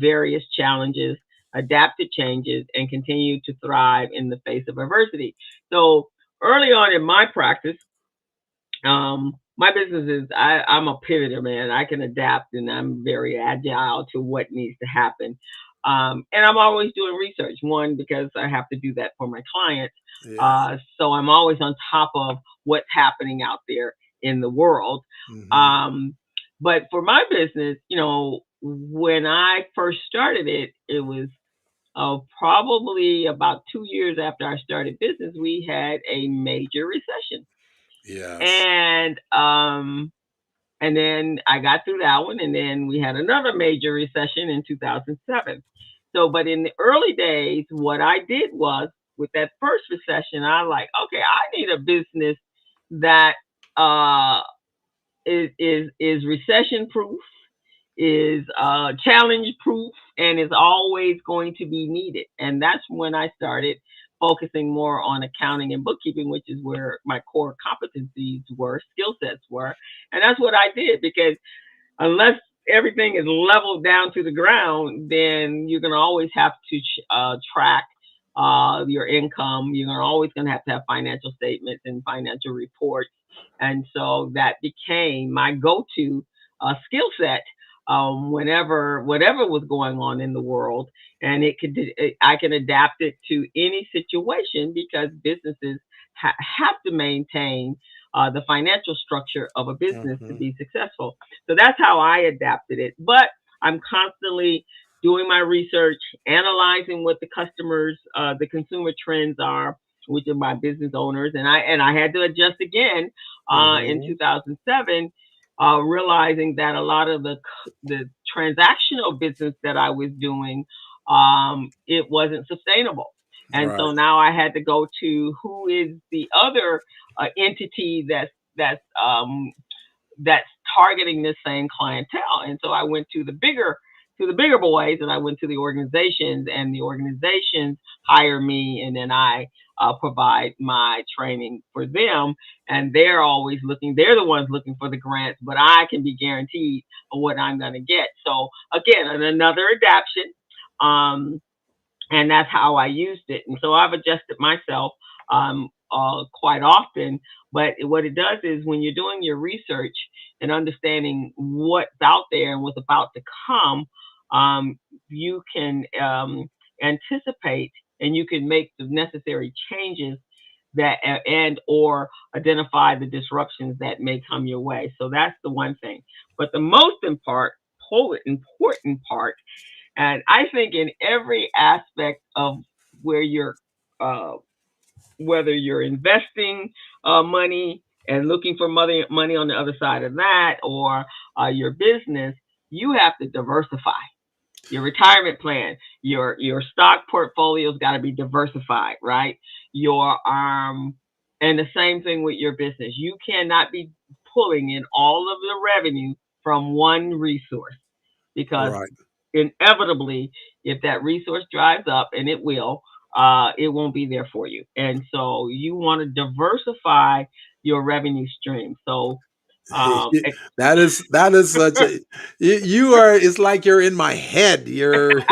various challenges, adapt to changes, and continue to thrive in the face of adversity. So, early on in my practice, my business is I'm a pivoter, man. I can adapt and I'm very agile to what needs to happen. And I'm always doing research. One, because I have to do that for my clients. Yeah. So I'm always on top of what's happening out there in the world. Hmm. Um, but for my business, when I first started it, it was probably about 2 years after I started business, we had a major recession. Yes. And then I got through that one, and then we had another major recession in 2007. So, but in the early days, what I did was with that first recession, I like, okay, I need a business that uh, is recession proof, is challenge proof, and is always going to be needed. And that's when I started focusing more on accounting and bookkeeping, which is where my core competencies were, skill sets were. And that's what I did because unless everything is leveled down to the ground, then you're going to always have to track your income. You're always going to have financial statements and financial reports. And so that became my go-to skill set whenever whatever was going on in the world, and I can adapt it to any situation because businesses have to maintain the financial structure of a business to Hmm. be successful. So that's how I adapted it. But I'm constantly doing my research, analyzing what the customers, the consumer trends are, which are my business owners, and I had to adjust again in Hmm. 2007, realizing that a lot of the transactional business that I was doing, it wasn't sustainable. And so Right. now I had to go to who is the other entity that's targeting this same clientele. And so I went to the bigger boys, and I went to the organizations, and the organizations hire me, and then I provide my training for them. And they're always looking; they're the ones looking for the grants, but I can be guaranteed what I'm going to get. So again, another adaptation. Um, and that's how I used it. And so I've adjusted myself quite often. But what it does is when you're doing your research and understanding what's out there and what's about to come, um, you can anticipate and you can make the necessary changes that and or identify the disruptions that may come your way. So that's the one thing. But the most important part, and I think in every aspect of where you're, uh, whether you're investing money and looking for money on the other side of that, or your business, you have to diversify your retirement plan. Your stock portfolio's got to be diversified, right? Your and the same thing with your business. You cannot be pulling in all of the revenue from one resource because Right. inevitably, if that resource dries up, and it won't be there for you. And so you want to diversify your revenue stream. So, um, That is such a you are. It's like you're in my head. You're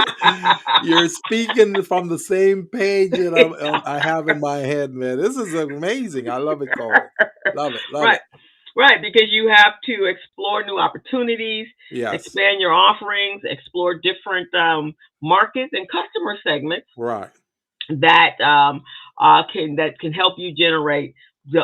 speaking from the same page that I have in my head, man. This is amazing. I love it, Cole. Love it. Love right, it. right, because you have to explore new opportunities, Yes. expand your offerings, explore different markets and customer segments Right. that can help you generate the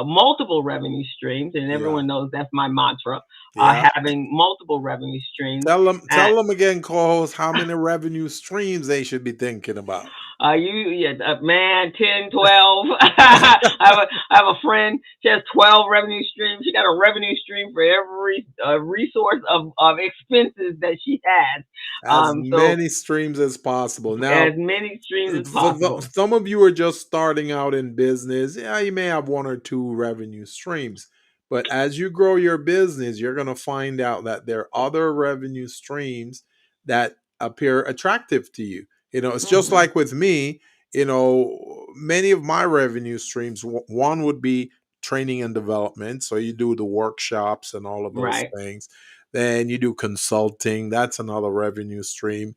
multiple revenue streams. And Yeah. everyone knows that's my mantra: Yeah. having multiple revenue streams. Tell them. And Tell them again, co-host, how many revenue streams they should be thinking about. yeah, man, 10, 12. I have a friend. She has 12 revenue streams. She got a revenue stream for every resource of expenses that she has. As So many streams as possible. as Now, many streams as possible. some of you are just starting out in business. Yeah, you may have one or two revenue streams. But as you grow your business, you're going to find out that there are other revenue streams that appear attractive to you. It's just Hmm. like with me, many of my revenue streams, one would be training and development. So you do the workshops and all of those Right. things. Then you do consulting. That's another revenue stream.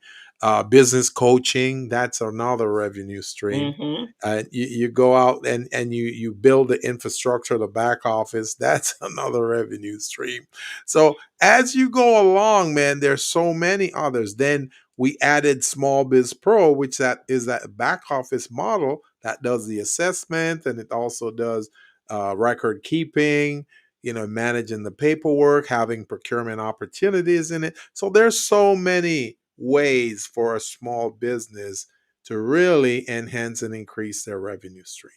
Business coaching, that's another revenue stream. Hmm. You go out and you build the infrastructure, the back office, that's another revenue stream. So as you go along, man, there's so many others. Then we added Small Biz Pro, which that is that back office model that does the assessment, and it also does record keeping, managing the paperwork, having procurement opportunities in it. So there's so many ways for a small business to really enhance and increase their revenue stream.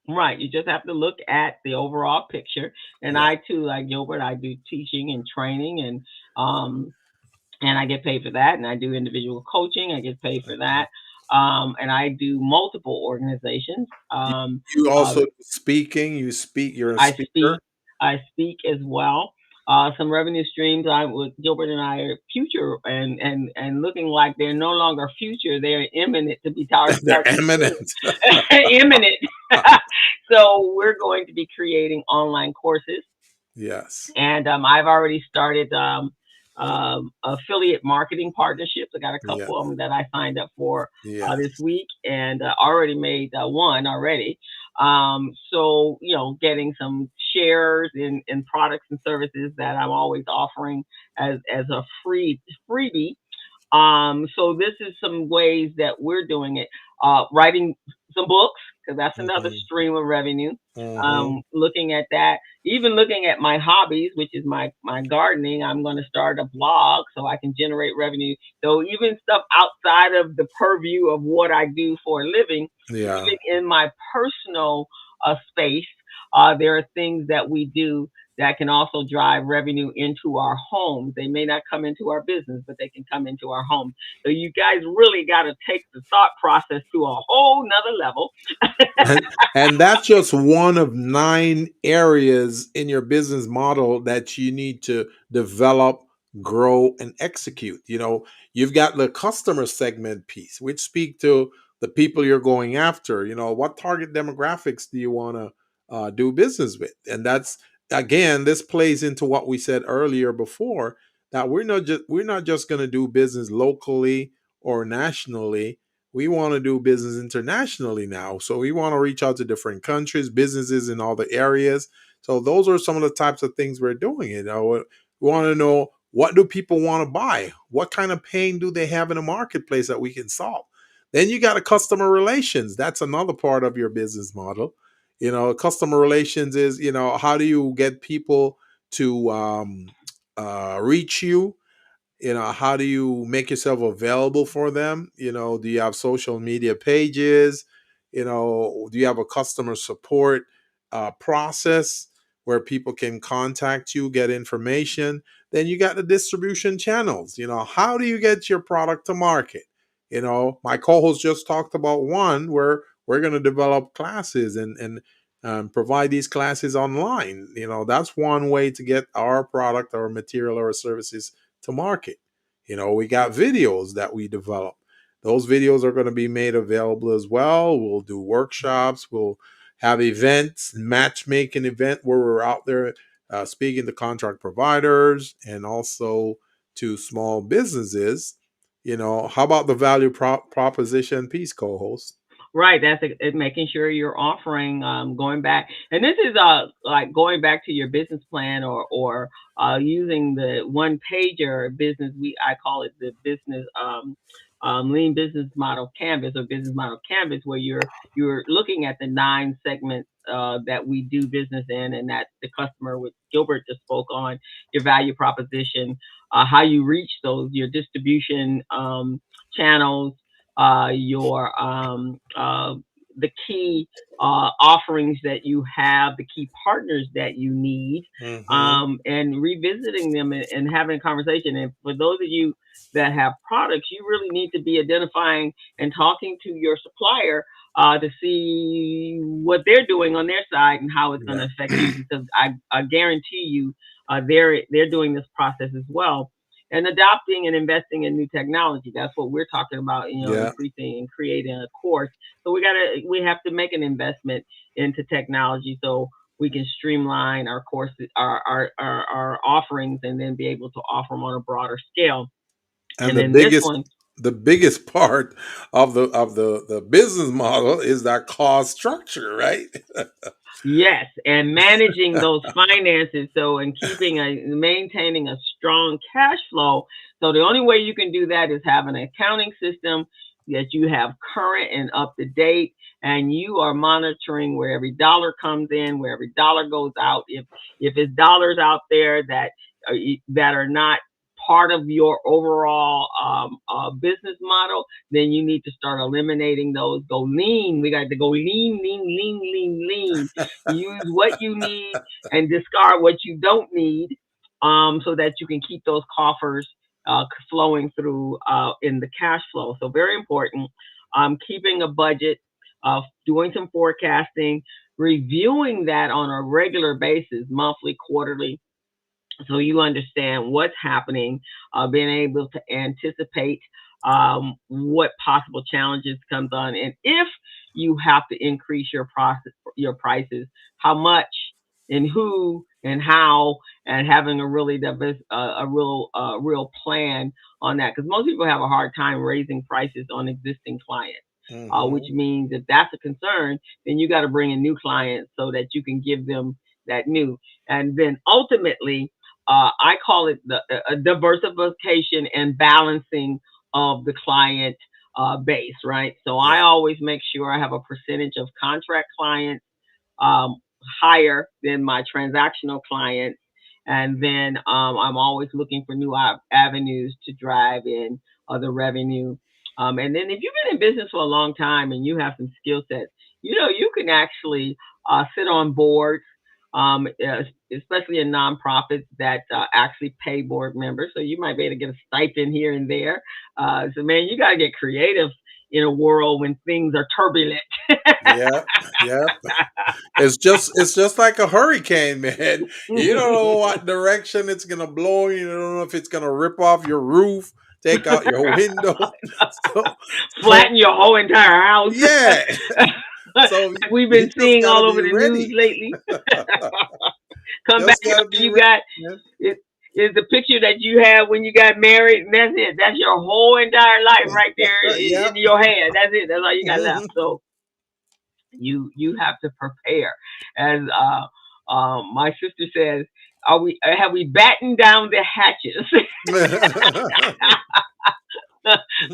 Right. You just have to look at the overall picture. And Yeah. I too, like Gilbert, I do teaching and training, and I get paid for that. And I do individual coaching. I get paid for that. And I do multiple organizations. You, you Uh, also do speaking. You're a I speaker. speak. I speak as well. Some revenue streams. With Gilbert and I are future and looking like they're no longer future. They're imminent to be They're starting eminent. soon. Imminent. So we're going to be creating online courses, Yes. and I've already started. affiliate marketing partnerships. I got a Yeah. couple of them that I signed up for this Yes. week, and already made one already. So getting some shares in products and services that I'm always offering as a freebie. So this is some ways that we're doing it. Writing some books, because that's another Hmm. stream of revenue. Hmm. Looking at that, even looking at my hobbies, which is my gardening. I'm going to start a blog so I can generate revenue. So even stuff outside of the purview of what I do for a living, Yeah. even in my personal space, there are things that we do that can also drive revenue into our homes. They may not come into our business, but they can come into our homes. So you guys really got to take the thought process to a whole nother level. And that's just one of 9 areas in your business model that you need to develop, grow, and execute. You've got the customer segment piece, which speak to the people you're going after. What target demographics do you want to do business with? And that's, again, this plays into what we said earlier before, that we're not just going to do business locally or nationally. We want to do business internationally now. So we want to reach out to different countries, businesses in all the areas. So those are some of the types of things we're doing. We want to know, what do people want to buy? What kind of pain do they have in the marketplace that we can solve? Then you got a customer relations. That's another part of your business model. Customer relations is, how do you get people to reach you? How do you make yourself available for them? Do you have social media pages? Do you have a customer support process where people can contact you, get information? Then you got the distribution channels. How do you get your product to market? My co-host just talked about one where we're going to develop classes and provide these classes online. That's one way to get our product or material or services to market. We got videos that we develop. Those videos are going to be made available as well. We'll do workshops. We'll have events, matchmaking event where we're out there speaking to contract providers and also to small businesses. How about the value proposition piece, co-host? Right, that's it, making sure you're offering, going back, and this is like going back to your business plan, or using the one pager business. I call it the business lean business model canvas, or business model canvas, where you're looking at the 9 segments that we do business in, and that's the customer, which Gilbert just spoke on, your value proposition, how you reach those, your distribution channels, your the key offerings that you have, the key partners that you need, Mm-hmm. and revisiting them, and having a conversation. And for those of you that have products, you really need to be identifying and talking to your supplier to see what they're doing on their side and how it's going Yeah. to affect you. Because I guarantee you, they're doing this process as well, and adopting and investing in new technology. That's what we're talking about, Yeah. increasing and creating a course. So we have to make an investment into technology so we can streamline our courses, our offerings, and then be able to offer them on a broader scale. And And the then this biggest one, the biggest part of the business model is that cost structure, right? yes, and managing those finances, so and maintaining a strong cash flow. So the only way you can do that is have an accounting system that you have current and up to date, and you are monitoring where every dollar comes in, where every dollar goes out. If it's dollars out there that are not part of your overall business model, then you need to start eliminating those. Go lean. We got to go lean, lean, lean, lean, lean. Use what you need and discard what you don't need, so that you can keep those coffers flowing through in the cash flow. So very important. Keeping a budget, doing some forecasting, reviewing that on a regular basis, monthly, quarterly, so you understand what's happening, being able to anticipate what possible challenges comes on, and if you have to increase your prices, how much and who and how, and having a really real plan on that, because most people have a hard time raising prices on existing clients. Which Mm-hmm. means if that's a concern, then you got to bring in new clients so that you can give them that new. And then ultimately, I call it the diversification and balancing of the client base, right? So I Yeah. always make sure I have a percentage of contract clients um, higher than my transactional clients. And then I'm always looking for new avenues to drive in other revenue. And then if you've been in business for a long time and you have some skill sets, you can actually sit on boards, especially in nonprofits that actually pay board members. So you might be able to get a stipend here and there. So, man, you got to get creative in a world when things are turbulent. Yeah. Yeah. It's just like a hurricane, man. You don't know what direction it's gonna blow. You don't know if it's gonna rip off your roof, take out your window. So so Flatten your whole entire house, yeah. So like we've you been just seeing gotta all be over the news ready. lately. Come back Just gotta after be you ready, got man. it. Is the picture that you had when you got married, and that's it. That's your whole entire life right there in Yep. your hand. That's it. That's all you got left. So you have to prepare. As my sister says, are we have we battened down the hatches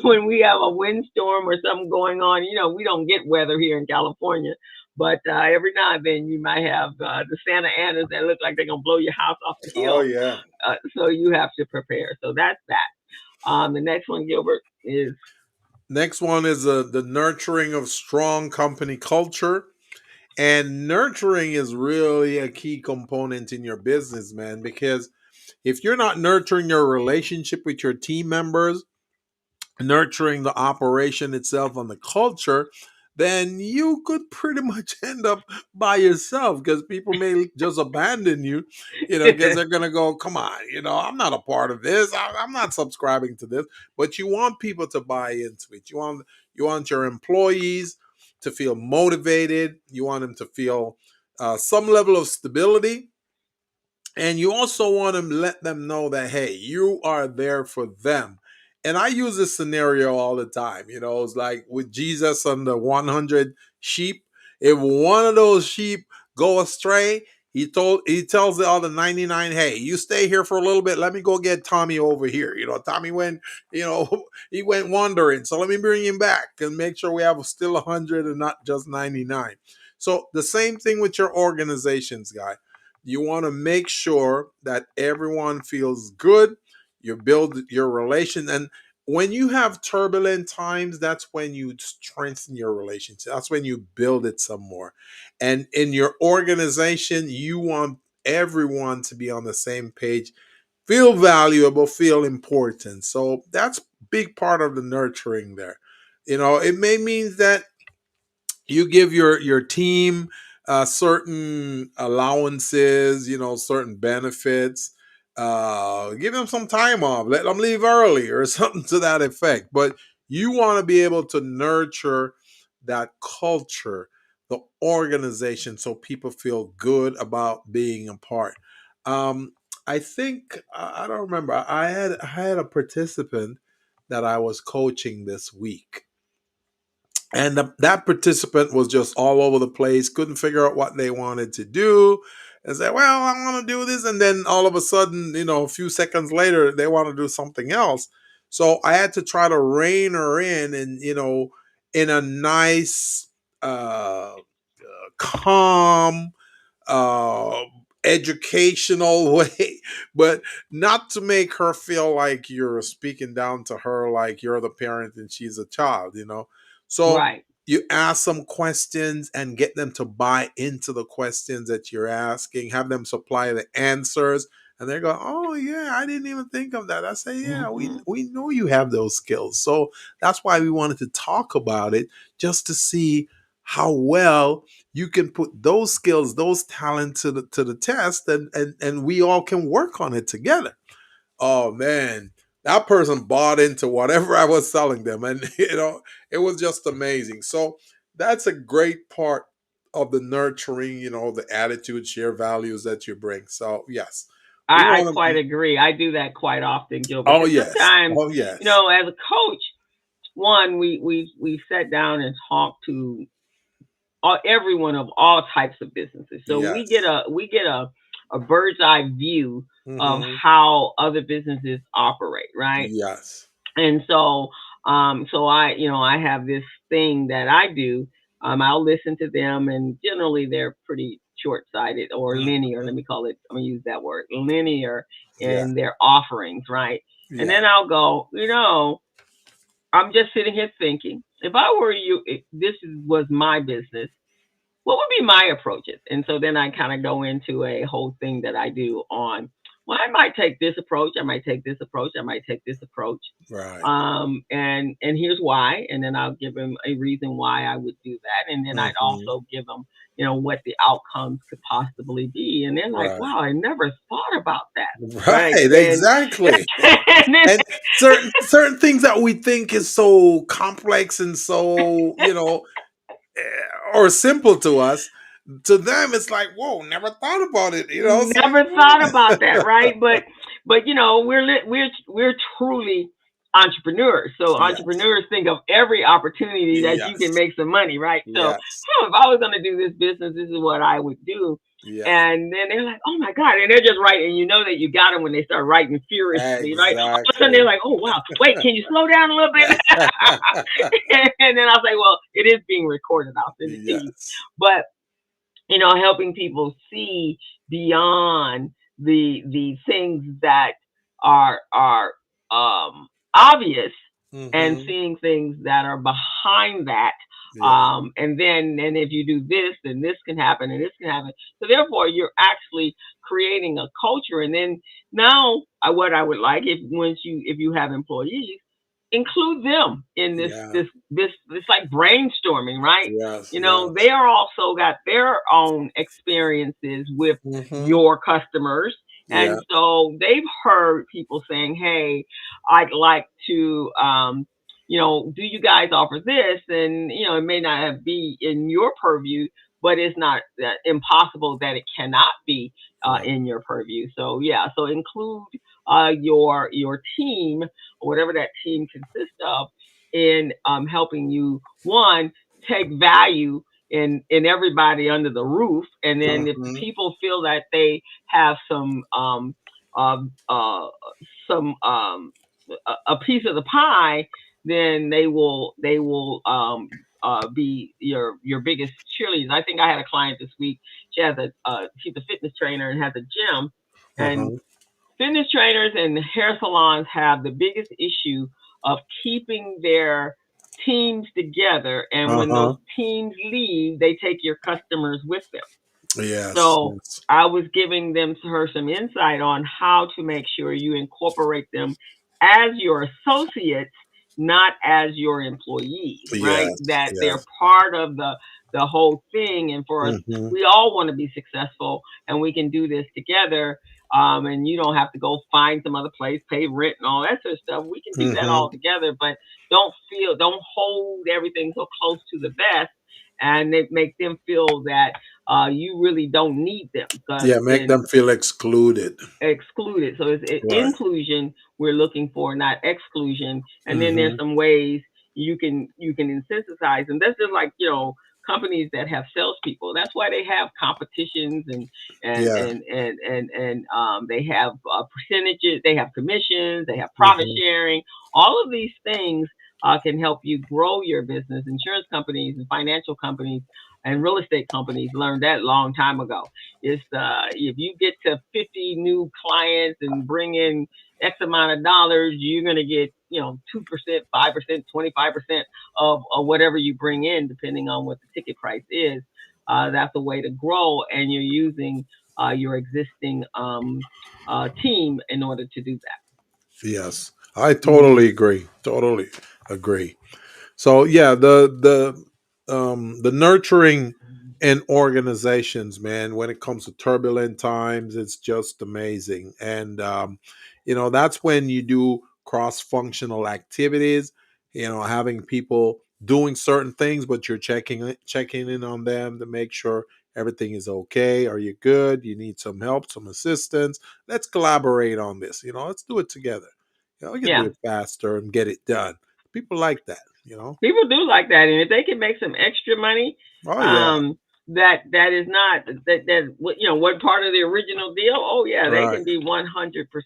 when we have a windstorm or something going on? We don't get weather here in California, but every now and then you might have the Santa Anas that look like they're gonna blow your house off the Oh hill. yeah. So you have to prepare. So that's that. The next one, Gilbert, is Next one is the nurturing of strong company culture. And nurturing is really a key component in your business, man, because if you're not nurturing your relationship with your team members, nurturing the operation itself and the culture, then you could pretty much end up by yourself because people may just abandon you, because they're going to go, come on, I'm not a part of this. I'm not subscribing to this. But you want people to buy into it. You want your employees to feel motivated. You want them to feel some level of stability, and you also want to let them know that, hey, you are there for them. And I use this scenario all the time. It's like with Jesus and the 100 sheep. If one of those sheep go astray, he tells the other 99, hey, you stay here for a little bit. Let me go get Tommy over here. Tommy went, he went wandering. So let me bring him back and make sure we have still 100 and not just 99. So the same thing with your organizations, guy. You want to make sure that everyone feels good. You build your relation. And when you have turbulent times, that's when you strengthen your relationship. That's when you build it some more. And in your organization, you want everyone to be on the same page, feel valuable, feel important. So that's a big part of the nurturing there. It may mean that you give your team certain allowances, certain benefits. Give them some time off. Let them leave early or something to that effect. But you want to be able to nurture that culture, the organization, so people feel good about being a part. Um, I think I don't remember. I had a participant that I was coaching this week, and that participant was just all over the place, couldn't figure out what they wanted to do, and said, well, I want to do this. And then all of a sudden, a few seconds later, they want to do something else. So I had to try to rein her in, and, in a nice, calm, uh, educational way, but not to make her feel like you're speaking down to her like you're the parent and she's a child. So right. you ask some questions and get them to buy into the questions that you're asking, have them supply the answers. And they go, oh yeah, I didn't even think of that. I say, yeah, we Hmm. we know you have those skills. So that's why we wanted to talk about it, just to see how well you can put those skills, those talents to the test, and we all can work on it together. Oh man, that person bought into whatever I was selling them, and it was just amazing. So that's a great part of the nurturing, the attitude, share values that you bring. So yes, we I want quite to. agree. I do that quite often, Gilbert, Oh because yes, sometimes, oh yes, as a coach, one, we sat down and talked to everyone of all types of businesses. So yes. we get a bird's eye view of Hmm. how other businesses operate, right? Yes. And so I I have this thing that I do. I'll listen to them, and generally they're pretty short-sighted or linear. Hmm. Let me call it. I'm gonna use that word, linear, Yeah. in their offerings, right? And Yeah. then I'll go, I'm just sitting here thinking, if I were you, if was my business, what would be my approaches? And so then I kind of go into a whole thing that I do on, well, I might take this approach, I might take this approach, I might take this approach. Right. And here's why, and then I'll give them a reason why I would do that, and then I'd Hmm. also give them, what the outcomes could possibly be, and they're like, Right. wow, I never thought about that, Right. right? And Exactly. and then And certain things that we think is so complex and so or simple to us, to them it's like, whoa, never thought about it. So never thought about that, right? But we're truly entrepreneurs. So yes, entrepreneurs think of every opportunity that you can yes, make some money, right? So, yes, if I was going to do this business, this is what I would do. yeah, And then they're like, "Oh my god!" And they're just writing. You know that you got them when they start writing furiously, right? All of a sudden they're exactly. like, "Oh wow, wait, can you slow down a little bit?" And then I'll say, "Well, it is being recorded. I'll send it to you." Yes. But helping people see beyond the things that are obvious, and Hmm. seeing things that are behind that. Yeah. And if you do this, then this can happen and this can happen. So therefore, you're actually creating a culture. And then now, what I would like, if you have employees, include them in Yeah. this like brainstorming, right? Yes. They Yes. are also got their own experiences with Hmm. your customers. Yeah. And so they've heard people saying, hey, I'd like to, do you guys offer this? And, it may not be in your purview, but it's not impossible that it cannot be Right. in your purview. So, yeah, so include your team, or whatever that team consists of, in helping you, one, take value in everybody under the roof. And then if the Hmm. people feel that they have um uh some a piece of the pie, then they will be your biggest cheerleaders. I think I had a client this week. She's a fitness trainer and has a gym. And Uh-huh. fitness trainers and hair salons have the biggest issue of keeping their teams together. And when those Uh-huh. teams leave, they take your customers with them. Yes. So Yes. I was giving her some insight on how to make sure you incorporate them as your associates, not as your employees, right? Yes. That they're Yes. part of the whole thing. And for us, Hmm. we all want to be successful, and we can do this together. And you don't have to go find some other place, pay rent and all that sort of stuff. We can do that Hmm. all together, but don't hold everything so close to the vest, and it make them feel that you really don't need them, because Yeah. Make then them feel excluded. excluded. So it's Right. inclusion we're looking for, not exclusion. And then there's Hmm. some ways you can incentivize, and that's just like companies that have salespeople. That's why they have competitions, Yeah. and they have percentages, they have commissions, they have profit Hmm. sharing. All of these things can help you grow your business. Insurance companies and financial companies and real estate companies learned that long time ago. It's if you get to 50 new clients and bring in X amount of dollars, you're gonna get 2%, 5%, 25% of whatever you bring in, depending on what the ticket price is. That's a way to grow, and you're using your existing team in order to do that. Yes. I Hmm. totally agree. Totally agree. So yeah, the nurturing in organizations, man, when it comes to turbulent times, it's just amazing. And that's when you do cross functional activities. Having people doing certain things, but you're checking in on them to make sure everything is okay. Are you good? You need some help, some assistance? Let's collaborate on this. Let's do it together. We can do Yeah. it faster and get it done. People like that. People do like that, and if they can make some extra money, Oh yeah, um, that is not what part of the original deal. Oh yeah, they right. can be 100%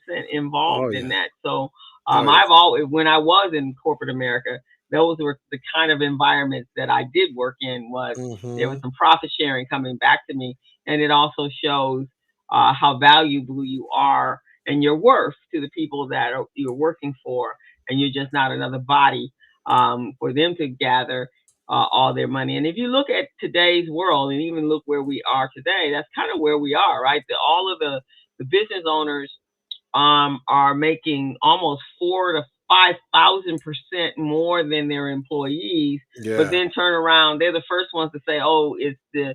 Oh involved in yeah, that. So oh yeah, I've always, when I was in corporate America, those were the kind of environments that I did work in. Was there was hmm some profit sharing coming back to me, and it also shows how valuable you are and your worth to the people that you're working for, and you're just not another body for them to gather all their money. And if you look at today's world and even look where we are today, that's kind of where we are, right? All of the business owners are making almost 4 to 5,000% more than their employees, but yeah, then turn around, they're the first ones to say, "Oh, it's the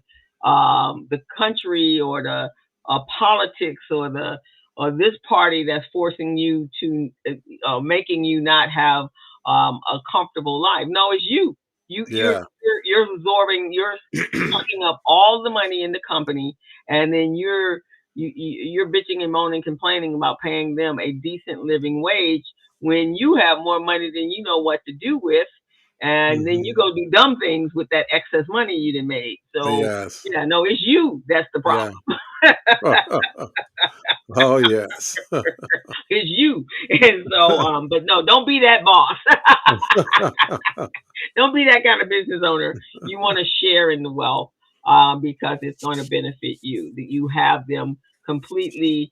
country or the politics or this party that's forcing you to making you not have a comfortable life." No, it's you. You you're yeah. you're absorbing. You're sucking up all the money in the company, and then you're bitching and moaning, complaining about paying them a decent living wage when you have more money than you know what to do with, and then you hmm go do dumb things with that excess money you done made. So Yes, yeah, no, it's you that's the yeah. problem. Oh yes. It's you. And so, but no, don't be that boss. Don't be that kind of business owner. You want to share in the wealth because it's going to benefit you. That you have them completely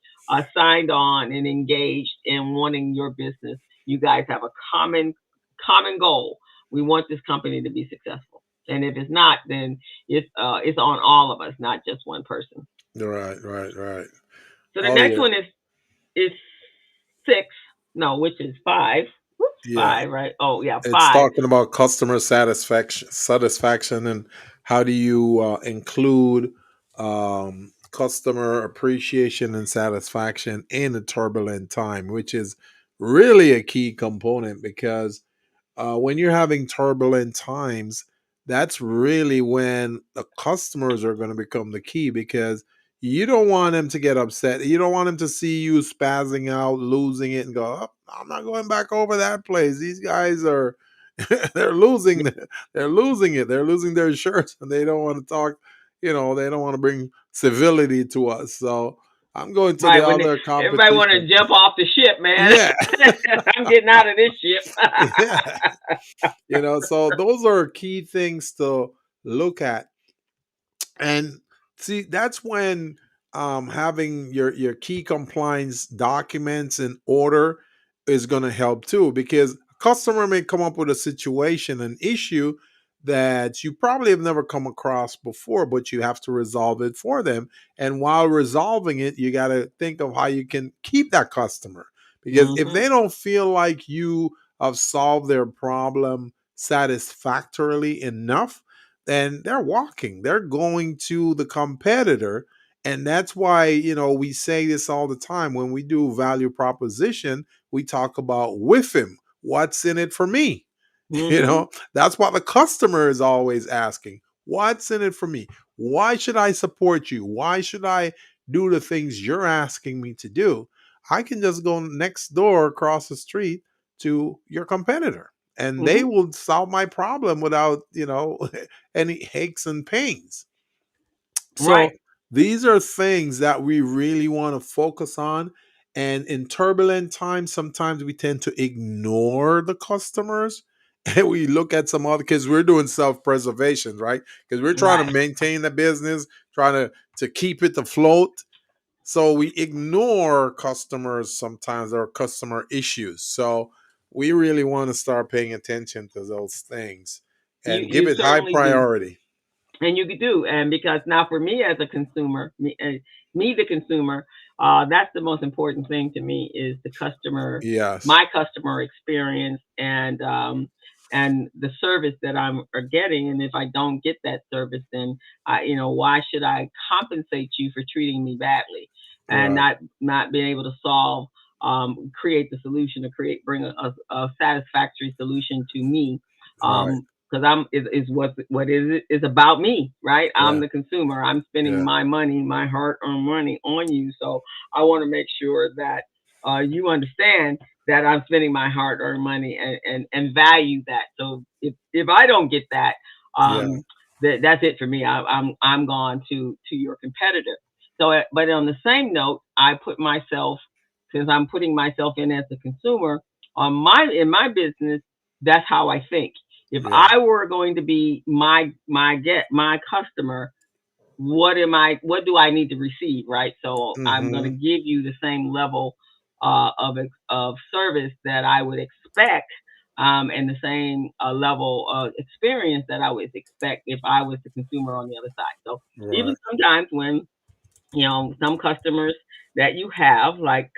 signed on and engaged in wanting your business. You guys have a common goal. We want this company to be successful. And if it's not, then it's on all of us, not just one person. Right, right, right. So the Oh next yeah, one is six. No, which is five. Whoops, yeah. five, right? Oh yeah, It's five. talking about customer satisfaction, and how do you include customer appreciation and satisfaction in a turbulent time, which is really a key component, because when you're having turbulent times, that's really when the customers are going to become the key, because you don't want them to get upset. You don't want them to see you spazzing out, losing it, and go, oh, I'm not going back over that place. These guys are they're losing they're losing it. They're losing their shirts, and they don't want to talk. They don't want to bring civility to us. So I'm going to Right, the when other everybody want competition. to jump off the ship, man. Yeah. I'm getting out of this ship. Yeah. So those are key things to look at. And see, that's when having your key compliance documents in order is going to help too, because a customer may come up with a situation, an issue that you probably have never come across before, but you have to resolve it for them. And while resolving it, you got to think of how you can keep that customer, because if Hmm. they don't feel like you have solved their problem satisfactorily enough, then they're walking, they're going to the competitor. And that's why, we say this all the time when we do value proposition. We talk about with him, what's in it for me. Hmm. That's what the customer is always asking. What's in it for me? Why should I support you? Why should I do the things you're asking me to do? I can just go next door across the street to your competitor, and they Hmm. will solve my problem without, any aches and pains. Right. So these are things that we really want to focus on. And in turbulent times, sometimes we tend to ignore the customers and we look at some other, because we're doing self-preservation, right? Because we're trying to Right. maintain the business, trying to keep it afloat. So we ignore customers sometimes, or customer issues. So we really want to start paying attention to those things You and give you it high certainly do. priority. And you could do, and because now for me as a consumer, me the consumer, that's the most important thing to me is the customer, Yes. my customer experience, and the service that I'm getting. And if I don't get that service, then why should I compensate you for treating me badly and Right. not being able to solve, create the solution, or bring a satisfactory solution to me. Right. because I'm is what is it is about me, right? I'm Yeah. the consumer. I'm spending Yeah. my money, my hard-earned money on you. So I want to make sure that you understand that I'm spending my hard-earned money and value that. So if I don't get that, Yeah. um, that's it for me. I'm gone to your competitor. So, but on the same note, I put myself, since I'm putting myself in as a consumer on my in my business. That's how I think. If Yeah. I were going to be my customer, what do I need to receive, right? So I'm going to Hmm. give you the same level of service that I would expect, and the same level of experience that I would expect if I was the consumer on the other side. So even Right. sometimes when some customers that you have like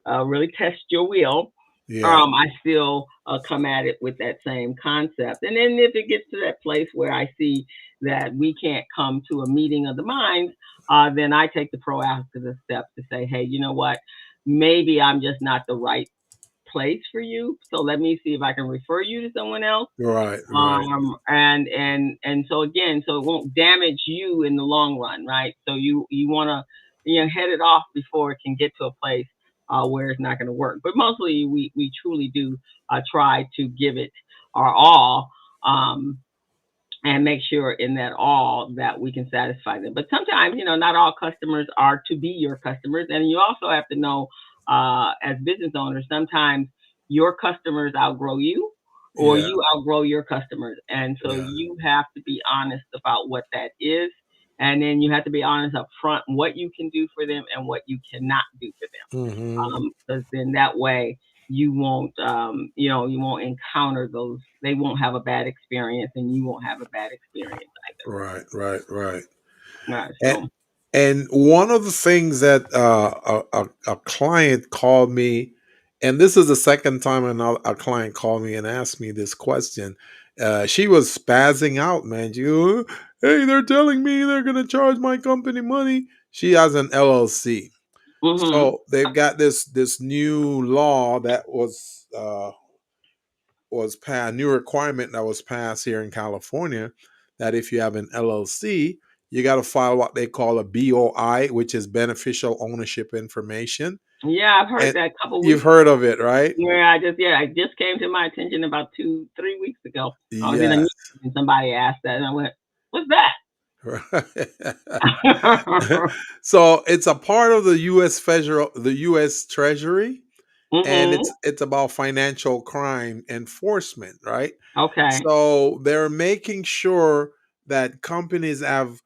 really test your wheel, Yeah. I still come at it with that same concept. And then if it gets to that place where I see that we can't come to a meeting of the minds, then I take the proactive step to say, hey, you know what, maybe I'm just not the right place for you, so let me see if I can refer you to someone else. Right. Right. And so again, so it won't damage you in the long run, right? So you want to head it off before it can get to a place where it's not going to work. But mostly we truly do try to give it our all, um, and make sure in that all that we can satisfy them. But sometimes, not all customers are to be your customers. And you also have to know, as business owners, sometimes your customers outgrow you or Yeah. you outgrow your customers. And so Yeah. you have to be honest about what that is. And then you have to be honest up front what you can do for them and what you cannot do for them. Hmm. Because then that way you won't encounter those. They won't have a bad experience, and you won't have a bad experience Right. Right. Right. either. Right. And, So. and one of the things that a client called me, and this is the second time a client called me and asked me this question. She was spazzing out, man. Hey, they're telling me they're going to charge my company money. She has an LLC. Mhm. So they've got this new law that was passed, new requirement that was passed here in California, that if you have an LLC, you got to file what they call a BOI, which is beneficial ownership information. Yeah, I've heard And that a couple you've weeks. heard of it, right? I just came to my attention about 2-3 weeks ago. I was in a Yes. meeting and somebody asked that, and I went, "What's that?" So it's a part of the US Treasury, and Mhm. it's about financial crime enforcement, right? Okay. So they're making sure that companies have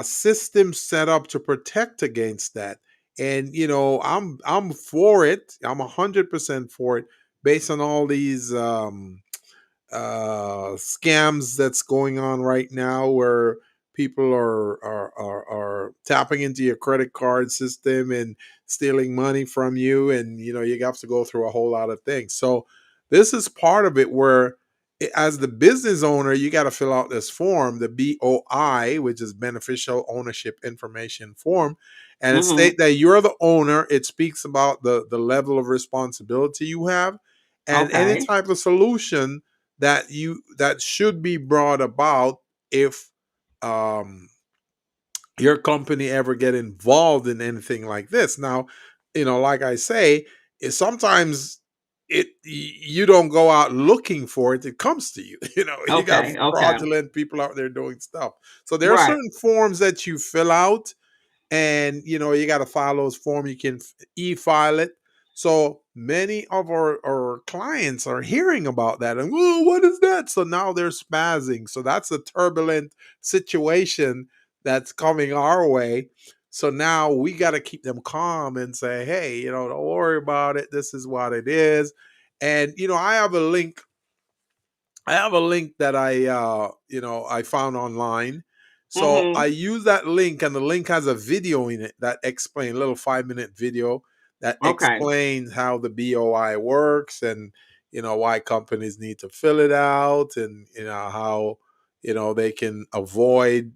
systems set up to protect against that. And I'm for it. I'm 100% for it, based on all these scams that's going on right now, where people are tapping into your credit card system and stealing money from you, and you have to go through a whole lot of things. So this is part of it, where as the business owner, you got to fill out this form, the BOI, which is beneficial ownership information form, and it Mhm. states that you're the owner. It speaks about the level of responsibility you have, and any Okay. type of solution that should be brought about if um your company ever get involved in anything like this. Now, like I say, sometimes you don't go out looking for it, it comes to you. You got Okay. Okay. fraudulent people out there doing stuff. So there are Right. certain forms that you fill out, and you got to file those forms. You can e-file it. So many of our clients are hearing about that, and whoa, what is that? So now they're spazzing. So that's a turbulent situation that's coming our way. So now we got to keep them calm and say, hey, don't worry about it, this is what it is. And I have a link that I found online. So I Mhm. use that link, and the link has a video in it that explains, a little 5-minute video that Okay. explains how the BOI works, and why companies need to fill it out, and how they can avoid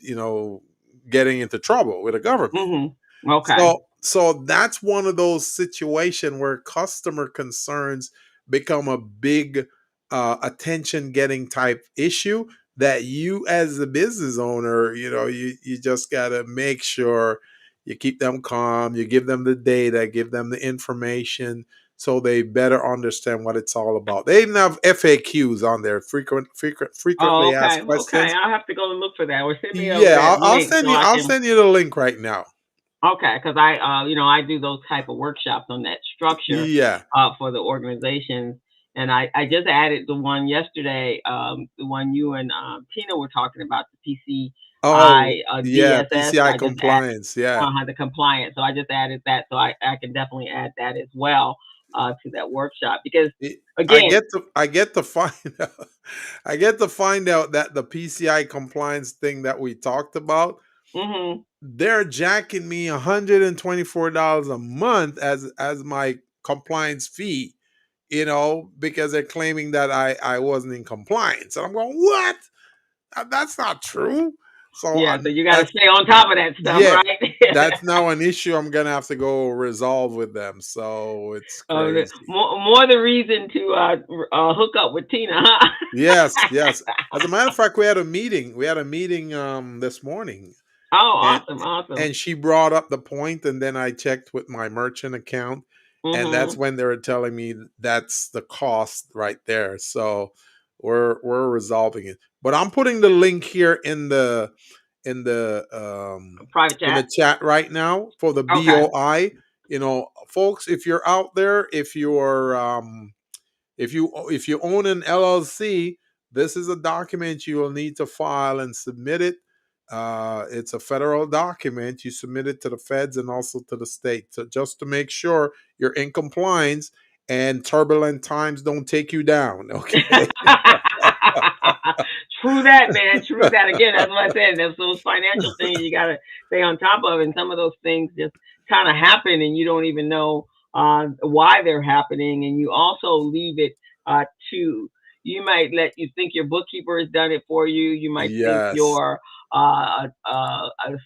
getting into trouble with the government. Mhm. Okay. So that's one of those situations where customer concerns become a big attention getting type issue that you as the business owner, you just got to make sure you keep them calm, you give them the data, give them the information so they better understand what it's all about. They even have FAQs on there, Oh, frequently okay. asked Okay. questions. I'll have to go and look for that, or send me over Yeah, that I'll link send so you I I'll can. send you the link right now. Okay, because I do those type of workshops on that structure Yeah. for the organizations, and I just added the one yesterday, the one you and Tina were talking about, the Oh, PCI yeah, DSS. PCI I just added compliance. Yeah. the compliance, so I just added that, so I can definitely add that as well to that workshop because It- I again. get to I get to find out I get to find out that the PCI compliance thing that we talked about, Hmm. they're jacking me $124 a month as my compliance fee, because they're claiming that I wasn't in compliance. And I'm going, what? That's not true. So Yeah, so you got to that's stay on top of that stuff, yeah, right? that's now an issue I'm gonna have to go resolve with them. So it's crazy. More the reason to hook up with Tina, huh? Yes, yes. As a matter of fact, we had a meeting. We had a meeting this morning, Oh, and awesome, awesome. and she brought up the point, and then I checked with my merchant account, and that's Mhm. when they were telling me that's the cost right there. So we're resolving it. But I'm putting the link here in the Private in the chat. chat right now for the Okay. BOI. Folks, if you're out there, if you own an LLC, this is a document you will need to file and submit it. It's a federal document. You submit it to the feds and also to the state, so just to make sure you're in compliance and turbulent times don't take you down. Okay. True that, man. True that. Again, that's what I said. That's those financial things you gotta stay on top of, and some of those things just kind of happen, and you don't even know why they're happening, and you also leave it to. You think your bookkeeper has done it for you. You might think Yes. your a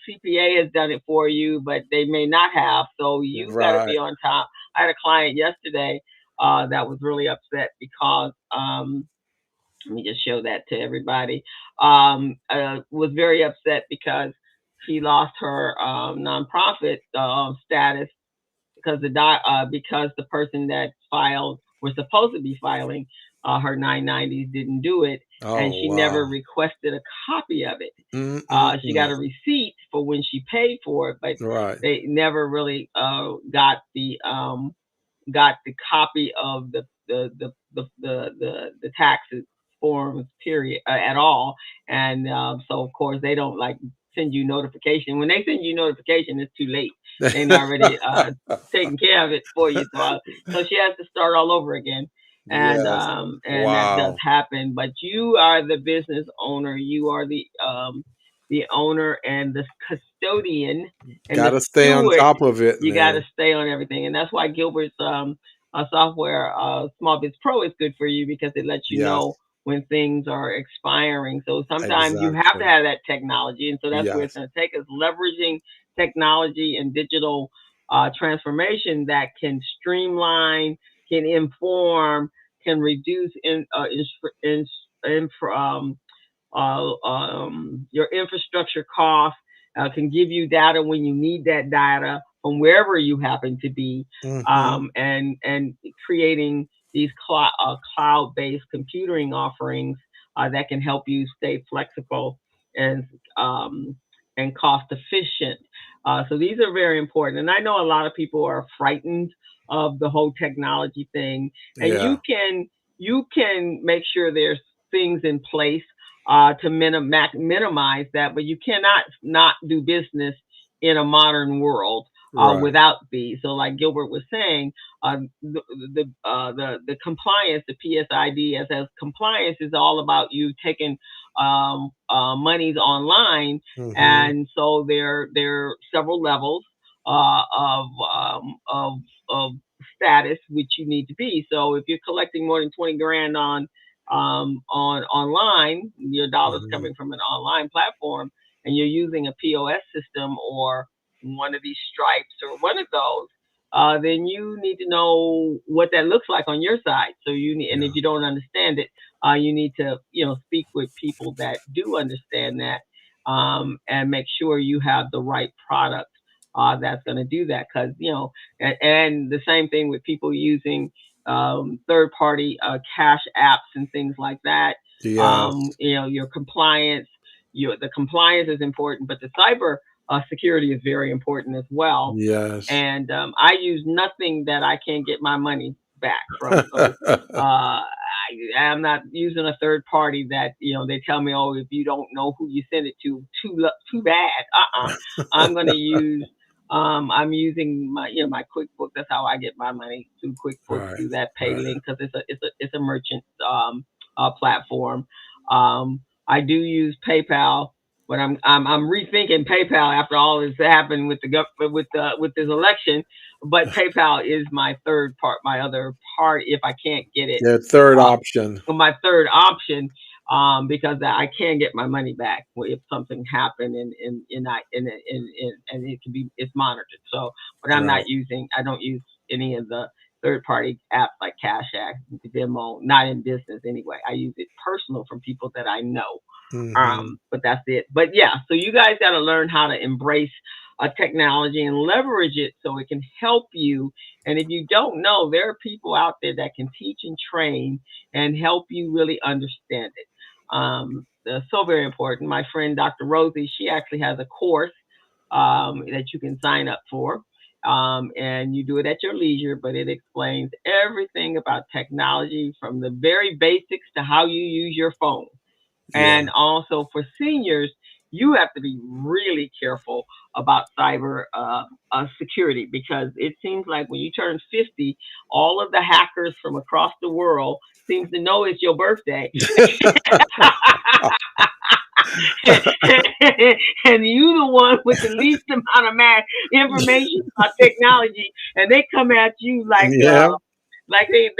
CPA has done it for you, but they may not have. So you got to be Right. on top. I had a client yesterday that was really upset because let me just show that to everybody. Was very upset because she lost her nonprofit status because because the person that filed was supposed to be filing her 990s didn't do it, and Oh she never wow. requested a copy of it. She got Mm-mm-mm. a receipt for when she paid for it, but Right. they never really got the copy of the taxes forms period at all, and so of course they don't like send you notification. When they send you notification, it's too late. They already taken care of it for you. So she has to start all over again, Yes. and that does Wow. happen. But you are the business owner. You are the owner and the custodian and the Gotta stay on steward. top of it, You got to man. stay on everything, and that's why Gilbert's software, Small Biz Pro, is good for you because it lets you know Yes. when things are expiring. So sometimes you have to Exactly. have that technology, and so that's where it's Yes. going to take us leveraging technology and digital transformation that can streamline, can inform, can reduce in, your infrastructure costs, can give you data when you need that data from wherever you happen to be, Mhm. and creating these cloud-based computing offerings that can help you stay flexible and um, and cost efficient. So these are very important, and I know a lot of people are frightened of the whole technology thing, and Yeah. you can make sure there's things in place to minimize that, but you cannot not do business in a modern world Right. without these. So, like Gilbert was saying, the compliance, the PSID as compliance is all about you taking monies online, Mhm. and so there are several levels of status which you need to be. So if you're collecting more than 20 grand on online, your dollars Mhm. coming from an online platform, and you're using a POS system or one of these stripes or one of those, then you need to know what that looks like on your side. So and if Yeah. you don't understand it, you need to, speak with people that do understand that, and make sure you have the right product that's going to do that. Because and the same thing with people using third party cash apps and things like that. Yes. Your compliance, the compliance is important, but the cyber security is very important as well. Yes. And I use nothing that I can't get my money back from. So I'm not using a third party that they tell me, oh, if you don't know who you send it to, too bad. I'm going to use. I'm using my QuickBooks. That's how I get my money, through QuickBooks, Right. through that pay Right. link, because it's a merchant platform. I do use PayPal, but I'm rethinking PayPal after all this happened with the with this election. But PayPal is my third part, my other part, if I can't get it. Their third Uh, option. my third option, because I can get my money back if something happened, and it can be, it's monitored. So, but Right. I don't use any of the third party apps like Cash App, Venmo, not in business anyway. I use it personal from people that I know. Hmm. But that's it. But yeah, so you guys got to learn how to embrace technology and leverage it so it can help you. And if you don't know, there are people out there that can teach and train and help you really understand it. That's so very important. My friend Dr. Rosie, she actually has a course that you can sign up for. And you do it at your leisure, but it explains everything about technology, from the very basics to how you use your phone. Yeah. And also for seniors, you have to be really careful about cyber security, because it seems like when you turn 50, all of the hackers from across the world seems to know it's your birthday. And you the one with the least amount of information about technology, and they come at you Yeah. like they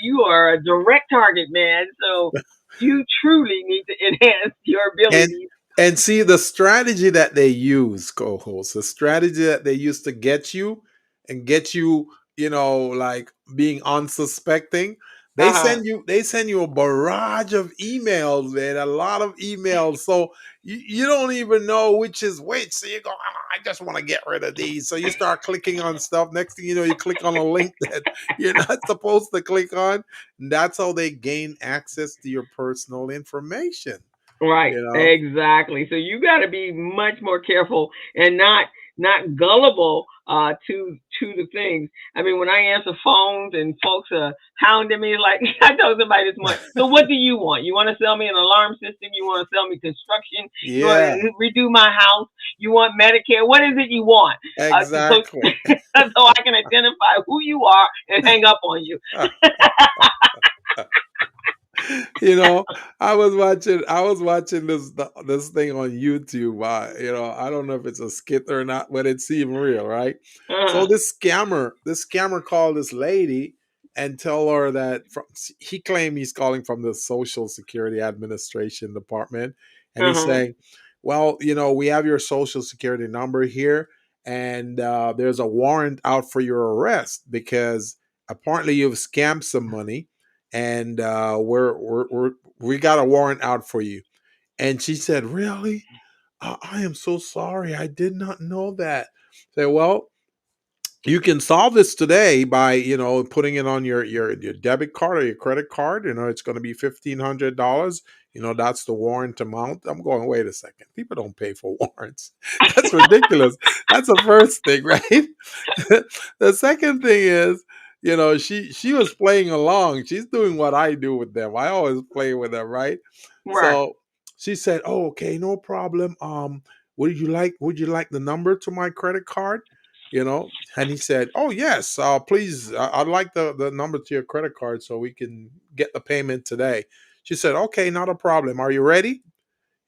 you are a direct target, man. So you truly need to enhance your And abilities. and see the strategy that they use, co-host, the strategy that they use to get you and get you, like being unsuspecting. Uh-huh. They send you a barrage of emails, man, a lot of emails. So you don't even know which is which. So you go, I just want to get rid of these. So you start clicking on stuff. Next thing you know, you click on a link that you're not supposed to click on. And that's how they gain access to your personal information. Right, You know? exactly. So you got to be much more careful and not gullible to the things. I mean, when I answer phones and folks are hounding me, like I told somebody this morning. So what do you want? You want to sell me an alarm system? You want to sell me construction? You want Yeah, to redo my house? You want Medicare? What is it you want? So exactly. so I can identify who you are and hang up on you. you know, I was watching this thing on YouTube. I don't know if it's a skit or not, but it seemed real, right? So Uh this scammer called this lady and tell her that he claimed he's calling from the Social Security Administration Department, and he's huh. saying, "Well, we have your Social Security number here, and there's a warrant out for your arrest because apparently you've scammed some money." And we got a warrant out for you. And she said, really? I am so sorry. I did not know that. Say, well, you can solve this today by putting it on your debit card or your credit card. It's going to be $1,500. That's the warrant amount. I'm going, wait a second, people don't pay for warrants. That's ridiculous. That's the first thing, right? The second thing is, she was playing along. She's doing what I do with them. I always play with them, right? Right. So she said, oh, okay, no problem. Would you like the number to my credit card? And he said, oh yes, please, I'd like the number to your credit card so we can get the payment today. She said, okay, not a problem. Are you ready?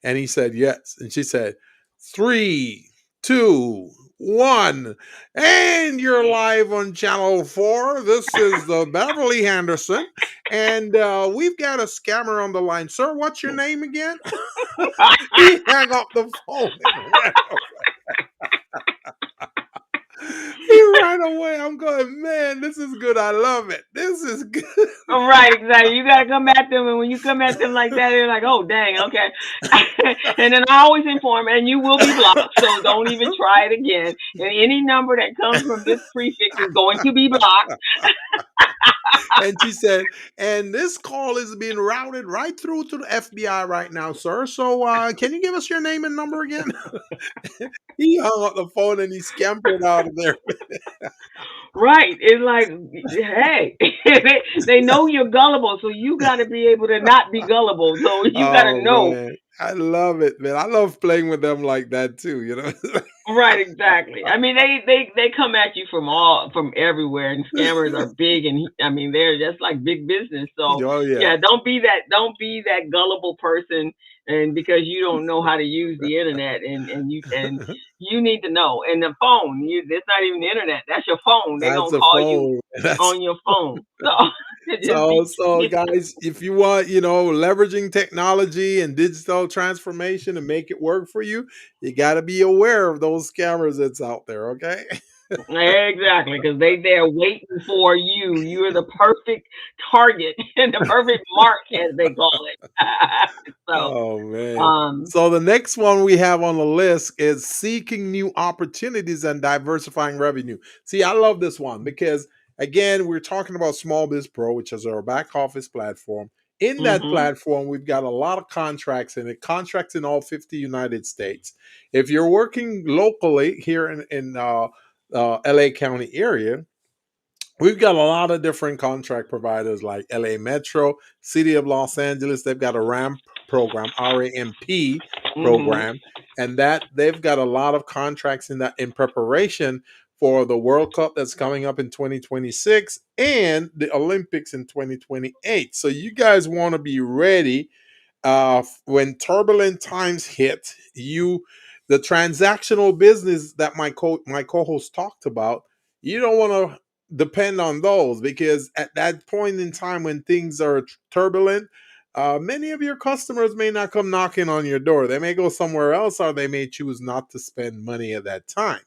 And he said, yes. And she said, 3, 2, 1. And you're live on Channel 4. This is the Beverly Henderson. And we've got a scammer on the line. Sir, what's your name again? He hung up the phone and ran. right away. I'm going, man, this is good. I love it. This is good. Right, exactly. You gotta come at them, and when you come at them like that, they're like, "Oh, dang, okay." And then I always inform, and you will be blocked, so don't even try it again. And any number that comes from this prefix is going to be blocked. And she said, and this call is being routed right through to the FBI right now, sir. So can you give us your name and number again? He hung up the phone and he scampered out of there. Right. It's like, hey, they know you're gullible, so you got to be able to not be gullible. So you got to Oh know. man. I love it, man. I love playing with them like that too, you know. Right, exactly. I mean, they come at you from everywhere, and scammers are big, and I mean they're just like big business. So Oh yeah. yeah, don't be that gullible person, and because you don't know how to use the internet, and you need to know. And the phone, that's not even the internet. That's your phone. They're That's gonna a call you phone. That's on your phone. So just so be guys, if you want, leveraging technology and digital transformation and make it work for you, you got to be aware of those scammers that's out there, okay? exactly, because they're waiting for you. You're the perfect target and the perfect mark, as they call it. So, Oh man. um, So the next one we have on the list is seeking new opportunities and diversifying revenue. See, I love this one because again, we're talking about Small Biz Pro, which is our back office platform. In that hmm platform, we've got a lot of contracts in it, contracts in all 50 United States. If you're working locally here in LA County area, we've got a lot of different contract providers like LA Metro, City of Los Angeles. They've got a RAMP program, RAMP hmm program, and that they've got a lot of contracts in that in preparation for the World Cup that's coming up in 2026 and the Olympics in 2028. So you guys want to be ready when turbulent times hit. The transactional business that my co-host talked about, you don't want to depend on those because at that point in time when things are turbulent, many of your customers may not come knocking on your door. They may go somewhere else or they may choose not to spend money at that time.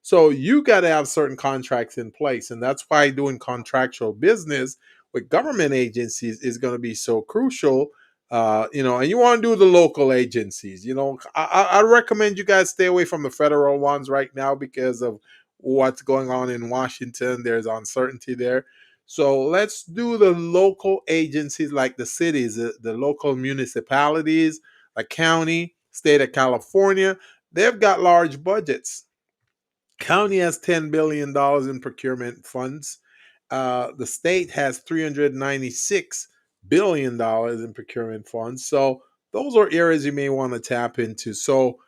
So you got to have certain contracts in place. And that's why doing contractual business with government agencies is going to be so crucial. And you want to do the local agencies. I recommend you guys stay away from the federal ones right now because of what's going on in Washington. There's uncertainty there. So let's do the local agencies like the cities, the local municipalities, the county, state of California. They've got large budgets. County has $10 billion in procurement funds. The state has $396 billion in procurement funds. So those are areas you may want to tap into. So,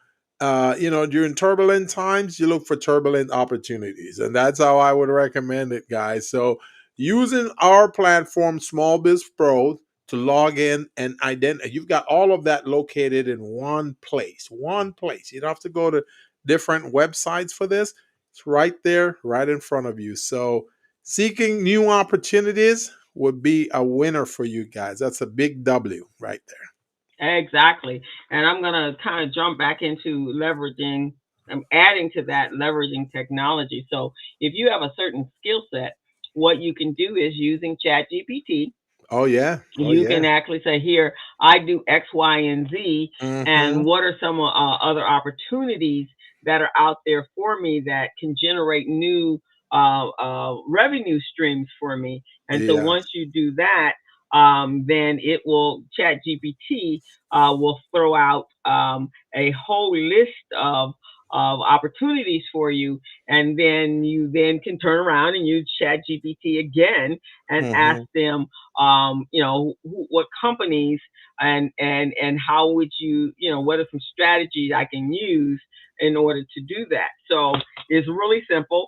during turbulent times, you look for turbulent opportunities. And that's how I would recommend it, guys. So using our platform, Small Biz Pro, to log in and identify, you've got all of that located in one place. One place. You don't have to go to different websites for this. It's right there, right in front of you. So seeking new opportunities would be a winner for you guys. That's a big W right exactly. And I'm gonna kind of jump back into leveraging. I'm adding to that leveraging technology. So if you have a certain skill set, what you can do is using ChatGPT. there. Oh yeah. Oh You yeah. can actually say, here, I do X, Y, and Z, and Mm-hmm. what are some other opportunities that are out there for me that can generate new revenue streams for me. And so Yeah. once you do that, then Chat GPT will throw out a whole list of opportunities for you, and then you then can turn around and use Chat GPT again and ask Mm-hmm. them, what companies, and how would what are some strategies I can use in order to do that. So it's really simple.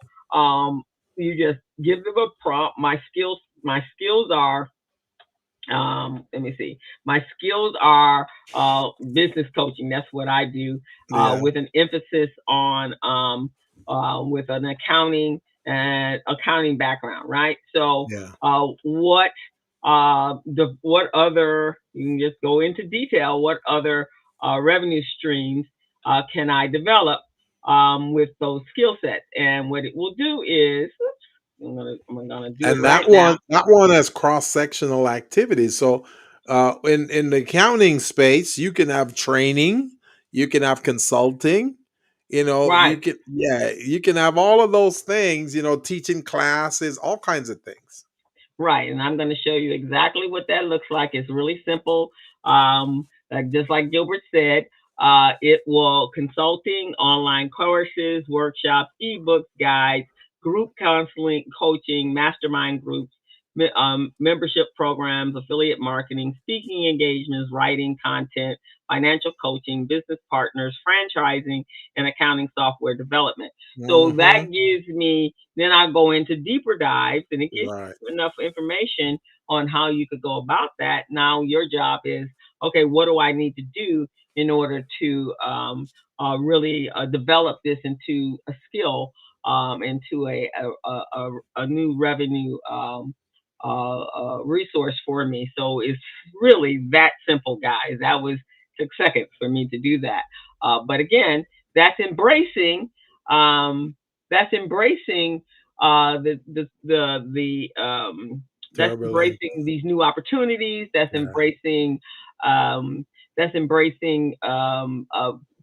You just give them a prompt. My skills are, let me see. My skills are business coaching. That's what I do, Yeah. with an emphasis on with an accounting background, right? So, Yeah. what other, you can just go into detail. What other revenue streams can I develop with those skill sets. And what it will do is, I'm gonna do it And right now. that one has cross sectional activities. So in the accounting space, you can have training, you can have consulting, you Right. can, yeah, you can have all of those things, teaching classes, all kinds of things. Right, and I'm going to show you exactly what that looks like. It's really simple. Like just like Gilbert said, it will consulting, online courses, workshops, ebooks, guides, group counseling, coaching, mastermind groups, membership programs, affiliate marketing, speaking engagements, writing content, financial coaching, business partners, franchising, and accounting software development. So that Hmm. gives me, then I go into deeper dives, and it gives Right. you enough information on how you could go about that. Now your job is, okay, what do I need to do in order to really develop this into a skill, into a new revenue resource for me. So it's really that simple, guys. That was took seconds for me to do that. But again, that's embracing um, that's embracing that's Turbulent. embracing these new opportunities. Yeah. Um, that's embracing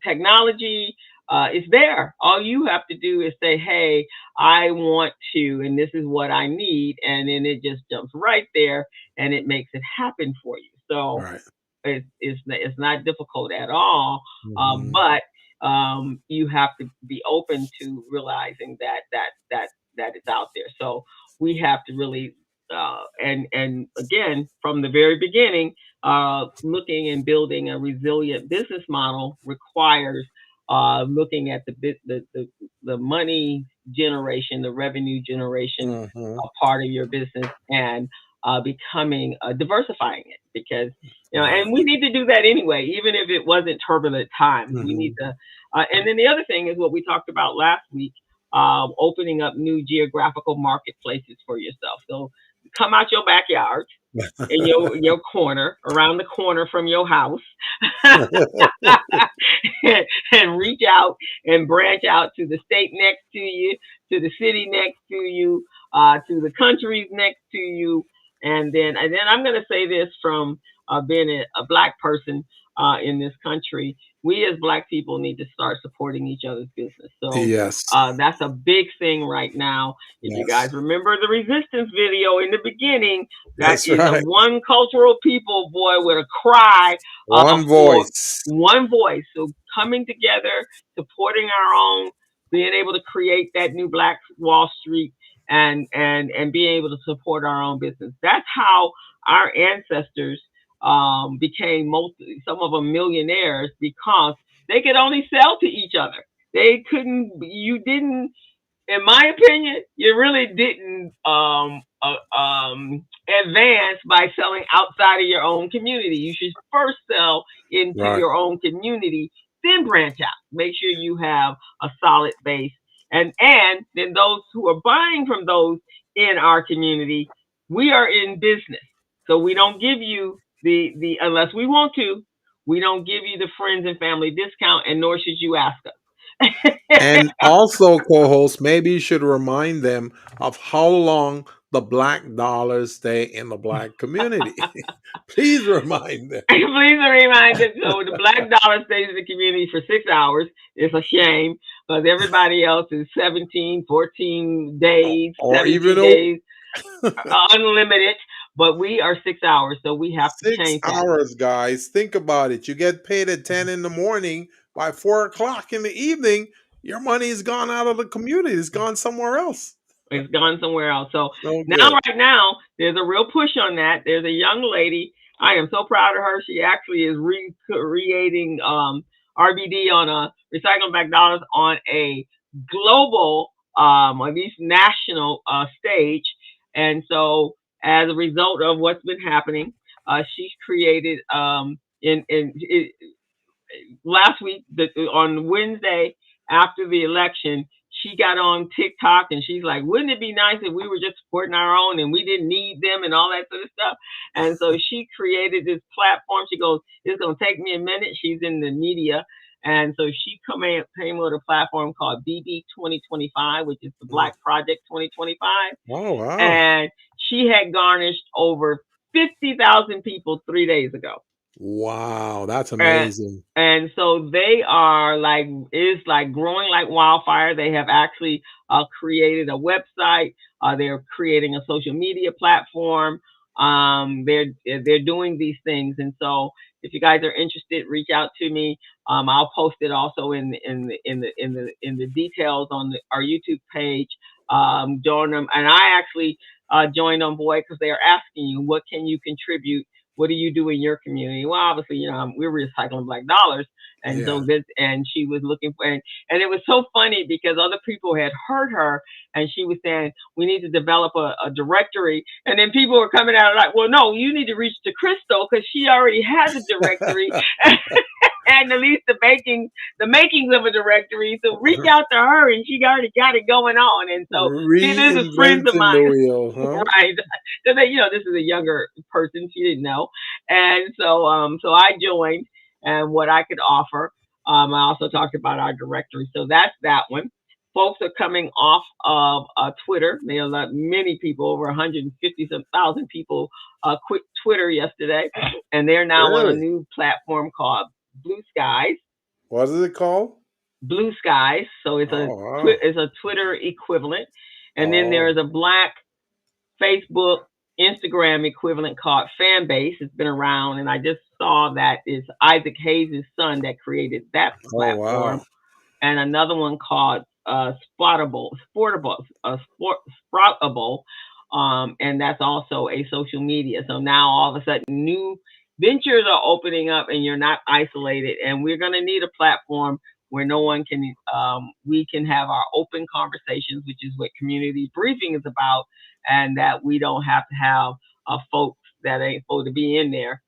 technology. It's there. All you have to do is say, "Hey, I want to, and this is what I need," and then it just jumps right there, and it makes it happen for you. So Right. it's not difficult at all, Hmm. but you have to be open to realizing that it's out there. So we have to really and again from the very beginning, looking and building a resilient business model requires looking at the money generation, the revenue generation Hmm. part of your business, and becoming diversifying it, because Right. and we need to do that anyway, even if it wasn't turbulent times. We need Hmm. to, and then the other thing is what we talked about last week, opening up new geographical marketplaces for yourself. So come out your backyard in your corner, around the corner from your house, and reach out and branch out to the state next to you, to the city next to you, to the countries next to you, and then I'm going to say this from being a black person in this country. We as black people need to start supporting each other's business. So Yes. that's a big thing right now. If you Yes. guys remember the resistance video in the beginning, that That's is a right. one cultural people, boy, with a cry One for voice. one voice. So coming together, supporting our own, being able to create that new Black Wall Street, and being able to support our own business. That's how our ancestors became some of them millionaires, because they could only sell to each other. They couldn't. You didn't, in my opinion, you really didn't advance by selling outside of your own community. You should first sell into Right. your own community, then branch out. Make sure you have a solid base, and then those who are buying from those in our community, we are in business, so we don't give you the unless we want to. We don't give you the friends and family discount, and nor should you ask us. And also, co-host, maybe you should remind them of how long the black dollars stay in the black community. Please remind them. Please remind us. So the black dollar stays in the community for 6 hours. It's a shame, because everybody else is 17, 14 days, Or even 17 over days, unlimited. But we are 6 hours, so we have to six change that. hours, guys. Think about it. You get paid at 10 in the morning. By 4 o'clock in the evening, your money's gone out of the community. It's gone somewhere else. It's gone somewhere else. So No now, good. right now, there's a real push on that. There's a young lady. I am so proud of her. She actually is recreating RBD on a recycling back dollars on a global, at least national stage. And so, as a result of what's been happening, she's created last week, on Wednesday after the election, she got on TikTok and she's like, "Wouldn't it be nice if we were just supporting our own and we didn't need them and all that sort of stuff?" And so she created this platform. She goes, "It's going to take me a minute." She's in the media. And so she came with a platform called BB 2025, which is the Black Project 2025. Oh, wow. And she had garnished over 50,000 people 3 days ago. Wow, that's And amazing. and so they are like is like growing like wildfire. They have actually created a website. They're creating a social media platform. They're doing these things, and so if you guys are interested, reach out to me. I'll post it also in the details on our YouTube page. Join them, and I actually joined on board because they are asking you what can you contribute, what do you do in your community? Well, obviously, we're recycling black dollars. And Yeah. so and she was looking for, and it was so funny because other people had heard her and she was saying, we need to develop a directory. And then people were coming out like, well, no, you need to reach to Crystal because she already has a directory. And at least the makings of a directory. So reach out to her, and she already got it going on. And so, see, this is friends of Reinventing the mine, wheel, huh? right? So that this is a younger person. She didn't know, and so I joined and what I could offer. I also talked about our directory, so that's that one. Folks are coming off of Twitter. They let many people, over 150,000 people, quit Twitter yesterday, and they're now on a Really? new platform called Blue Skies. What is it called? Blue Skies. So it's Oh, wow. it's a Twitter equivalent, and then Oh, there's a Black Facebook, Instagram equivalent called Fanbase. It's been around, and I just saw that it's Isaac Hayes' son that created that oh, wow. platform, and another one called Sproutable, and that's also a social media. So now all of a sudden, new ventures are opening up, and you're not isolated. And we're going to need a platform where no one can, we can have our open conversations, which is what community briefing is about, and that we don't have to have folks that ain't supposed to be in there,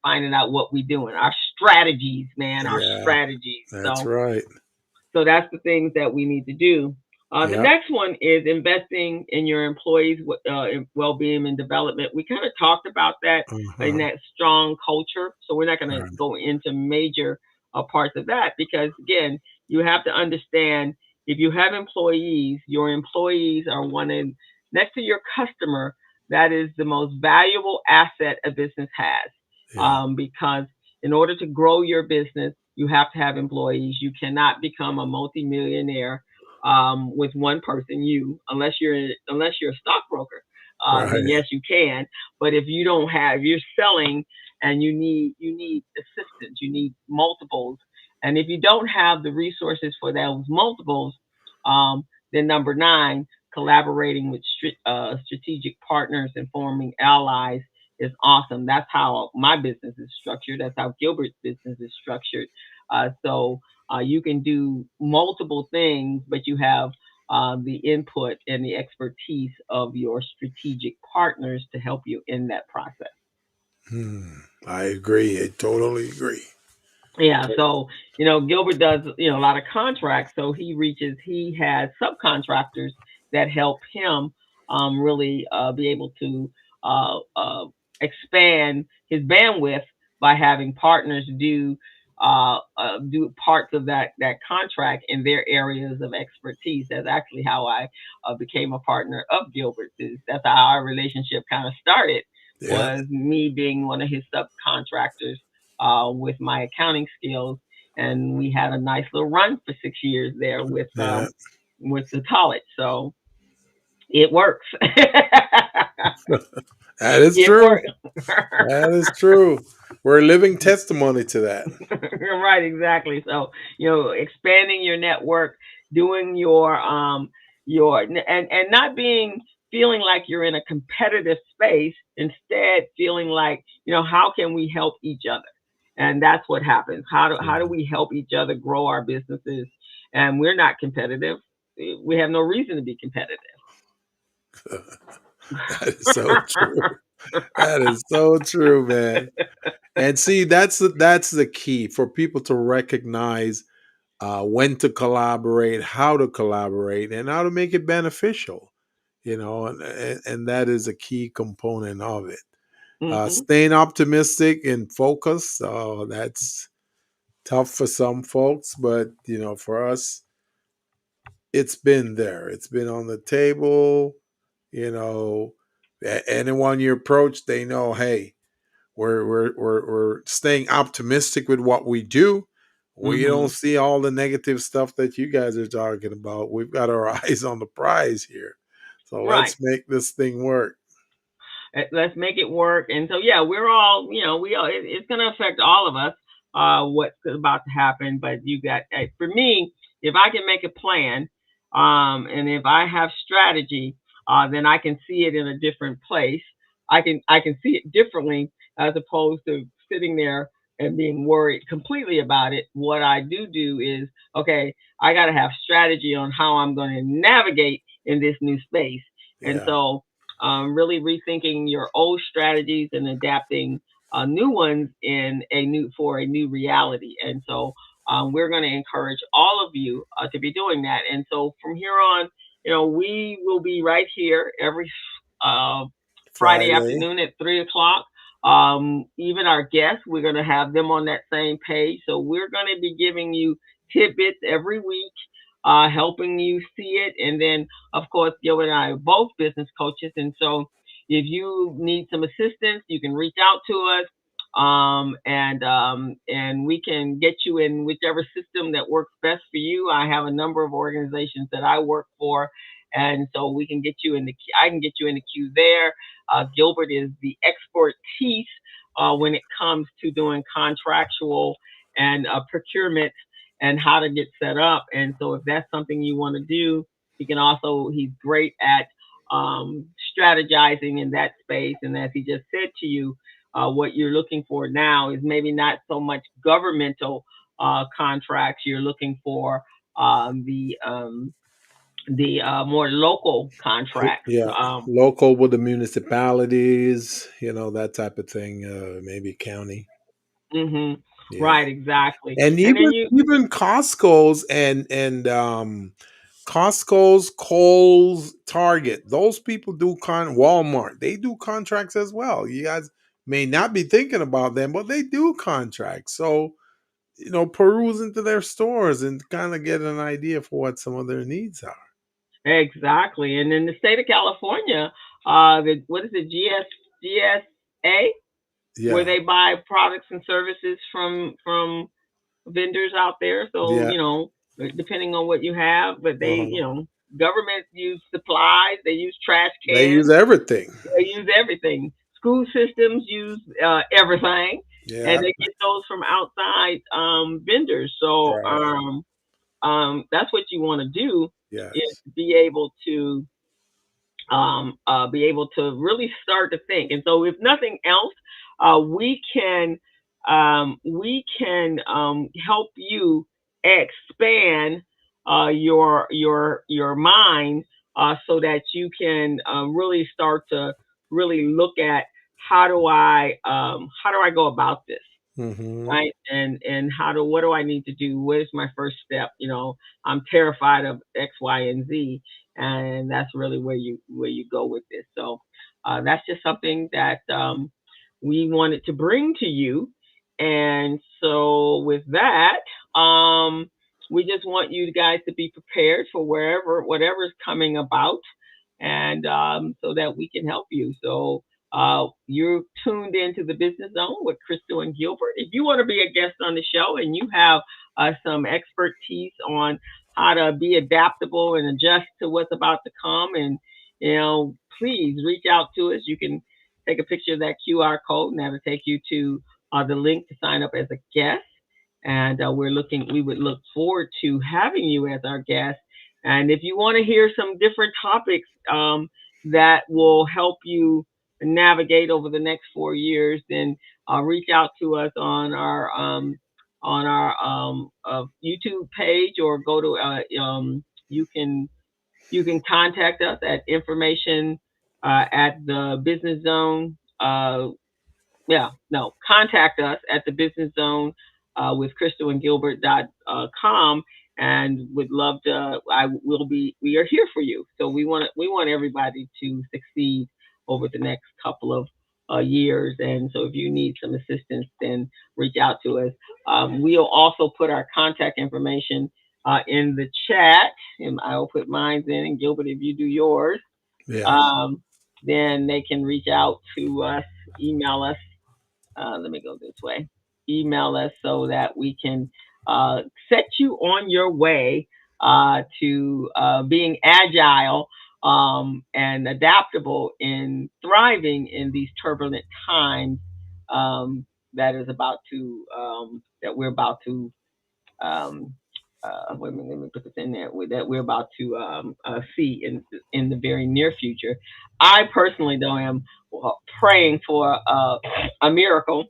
finding out what we're doing, our strategies, man, our Yeah, strategies. that's So right. that's the things that we need to do. The Yeah. next one is investing in your employees' well-being and development. We kind of talked about that in Uh-huh. that strong culture, so we're not going to Right. go into major parts of that because again, you have to understand if you have employees, your employees are one in next to your customer. That is the most valuable asset a business has, Yeah. because in order to grow your business, you have to have employees. You cannot become a multimillionaire with one person, unless you're a stockbroker. Then Right. yes, you can. But if you don't have, you're selling and you need assistance, you need multiples. And if you don't have the resources for those multiples, then number nine, collaborating with strategic partners and forming allies is awesome. That's how my business is structured. That's how Gilbert's business is structured. So you can do multiple things, but you have the input and the expertise of your strategic partners to help you in that process. Hmm. I agree. I totally agree. Yeah, so Gilbert does a lot of contracts, so he has subcontractors that help him really be able to expand his bandwidth by having partners do parts of that contract in their areas of expertise. That's actually how I became a partner of Gilbert's. That's how our relationship kind of started, Yeah. was me being one of his subcontractors with my accounting skills, and we had a nice little run for 6 years there Yeah. with the college. So it works. That is It true. works. That is true. We're a living testimony to that. Right, exactly. So expanding your network, doing your and not being feeling like you're in a competitive space, instead feeling like how can we help each other, and that's what happens. How do we help each other grow our businesses? And we're not competitive. We have no reason to be competitive. That is so true. That is so true, man. And see, that's the key for people to recognize when to collaborate, how to collaborate, and how to make it beneficial. And that is a key component of it. Hmm. Staying optimistic and focused. That's tough for some folks, but for us, it's been there. It's been on the table. You know, anyone you approach, they know, hey, we're staying optimistic with what we do. We don't Mm-hmm. see all the negative stuff that you guys are talking about. We've got our eyes on the prize here. So Right. let's make this thing work. Let's make it work. And so, yeah, we're all, we all, it's going to affect all of us, what's about to happen. But you got, for me, if I can make a plan, and if I have strategy, then I can see it in a different place. I can see it differently as opposed to sitting there and being worried completely about it. What I do is, okay, I got to have strategy on how I'm going to navigate in this new space. And Yeah. so, really rethinking your old strategies and adapting new ones in a new for a new reality. And so, we're going to encourage all of you to be doing that. And so from here on, we will be right here every uh, Friday Friday. afternoon at 3 o'clock. Even our guests, we're going to have them on that same page. So we're going to be giving you tidbits every week, helping you see it. And then, of course, Gilbert and I are both business coaches. And so if you need some assistance, you can reach out to us. And we can get you in whichever system that works best for you. I have a number of organizations that I work for, and so we can get you in the. I can get you in the queue there. Gilbert is the expertise when it comes to doing contractual and procurement and how to get set up. And so if that's something you want to do, he's great at strategizing in that space. And as he just said to you, what you're looking for now is maybe not so much governmental contracts. You're looking for the more local contracts. Yeah. Local with the municipalities, that type of thing. Maybe county. hmm Yeah. Right, exactly. And And then even Costco's and Costco's, Kohl's, Target, those people do Walmart. They do contracts as well. You guys may not be thinking about them, but they do contracts. So, peruse into their stores and kind of get an idea for what some of their needs are. exactly. And in the state of California, what is it, GSA, where Yeah. they buy products and services from vendors out there. So, Yeah. depending on what you have, but Uh-huh. governments use supplies, they use trash They use cans, everything. they use everything. School systems use everything, Yeah. and they get those from outside vendors. So, Right. that's what you want to do is Yes. be able to really start to think. And so, if nothing else, we can help you expand your mind, so that you can really start to really look at how do I go about this, Mm-hmm. right? And what do I need to do? What is my first step? I'm terrified of X, Y, and Z, and that's really where you go with this. So, that's just something that we wanted to bring to you. And so with that, we just want you guys to be prepared for whatever's coming about, and so that we can help you. So, you're tuned into the Business Zone with Crystal and Gilbert. If you want to be a guest on the show and you have some expertise on how to be adaptable and adjust to what's about to come, and please reach out to us. You can take a picture of that QR code, and that'll take you to the link to sign up as a guest. And we would look forward to having you as our guest. And if you want to hear some different topics that will help you navigate over the next 4 years, then reach out to us on our YouTube page, or go to you can contact us at information at the business zone. Yeah, no, contact us at the business zone with Crystal and Gilbert.com, and would love to. We are here for you. So we want everybody to succeed over the next couple of years. And so if you need some assistance, then reach out to us. We'll also put our contact information in the chat, and I'll put mine in. And Gilbert, if you do yours, Yes. um, then they can reach out to us, email us. Let me go this way. Email us so that we can set you on your way to being agile and adaptable in thriving in these turbulent times um, that is about to that we're about to um, wait a minute, let me put this in there that we're about to see in the very near future. I personally, though, am praying for a miracle,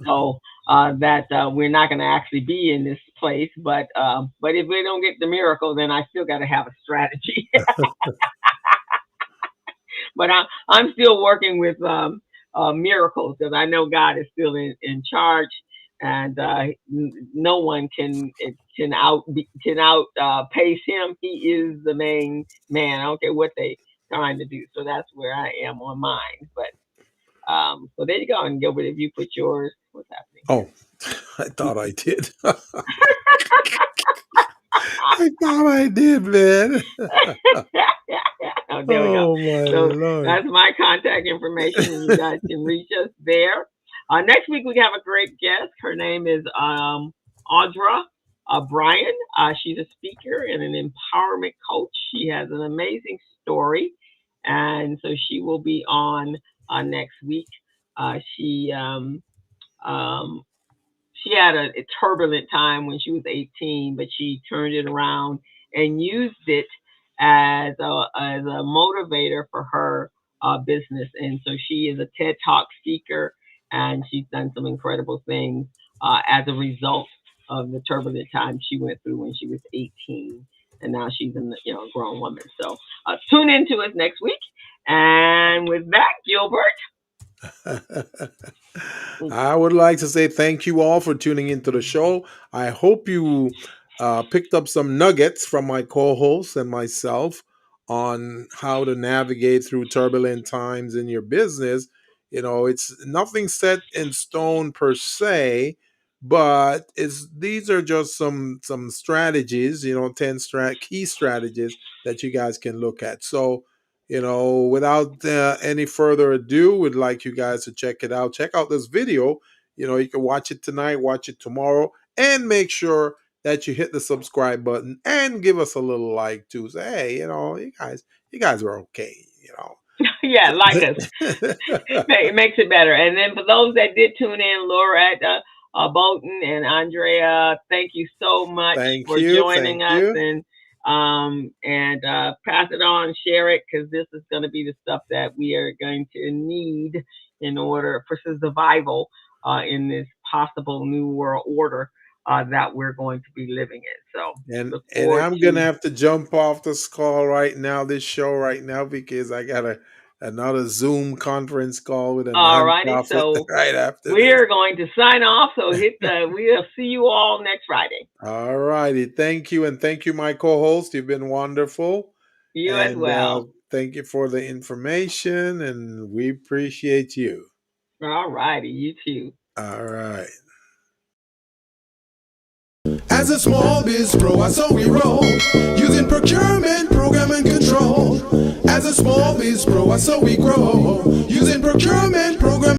so that we're not going to actually be in this place. But if we don't get the miracle, then I still got to have a strategy. But I'm still working with miracles because I know God is still in charge, and no one can out pace him. He is the main man. I don't care what they trying to do. So that's where I am on mine. But so there you go. And Gilbert, if you put yours, what's happening Oh, I thought I did. I thought I did, man. Oh, there we go. Oh my So Lord. that's my contact information, and you guys can reach us there. Next week we have a great guest. Her name is Audra Bryan. She's a speaker and an empowerment coach. She has an amazing story, and so she will be on next week. She um, she had a turbulent time when she was 18, but she turned it around and used it as a motivator for her business. And so she is a TED Talk speaker, and she's done some incredible things as a result of the turbulent time she went through when she was 18. And now she's a grown woman. So tune in to us next week. And with that, Gilbert. I would like to say thank you all for tuning into the show. I hope you picked up some nuggets from my co-hosts and myself on how to navigate through turbulent times in your business. It's nothing set in stone per se, but these are just some strategies, 10 key strategies that you guys can look at. So, without any further ado, we'd like you guys to check it out. Check out this video. You can watch it tonight, watch it tomorrow, and make sure that you hit the subscribe button and give us a little like too. Say, hey, you guys are okay. Yeah, like us. It makes it better. And then for those that did tune in, Laura Bolton and Andrea, thank you so much Thank for you. joining Thank us, you. and pass it on, share it, because this is going to be the stuff that we are going to need in order for survival in this possible new world order that we're going to be living in. So And look and forward I'm gonna to. have to jump off this call right now, this show right now, because I got another Zoom conference call with a All righty, nonprofit so right after this. we're going to sign off. So we'll see you all next Friday. All righty. Thank you. And thank you, my co-host. You've been wonderful. You as And well. thank you for the information. And we appreciate you. All righty, you too. All right. As a small biz pro, I saw we roll, using procurement, program and control. As a small biz pro, I saw we grow, using procurement, program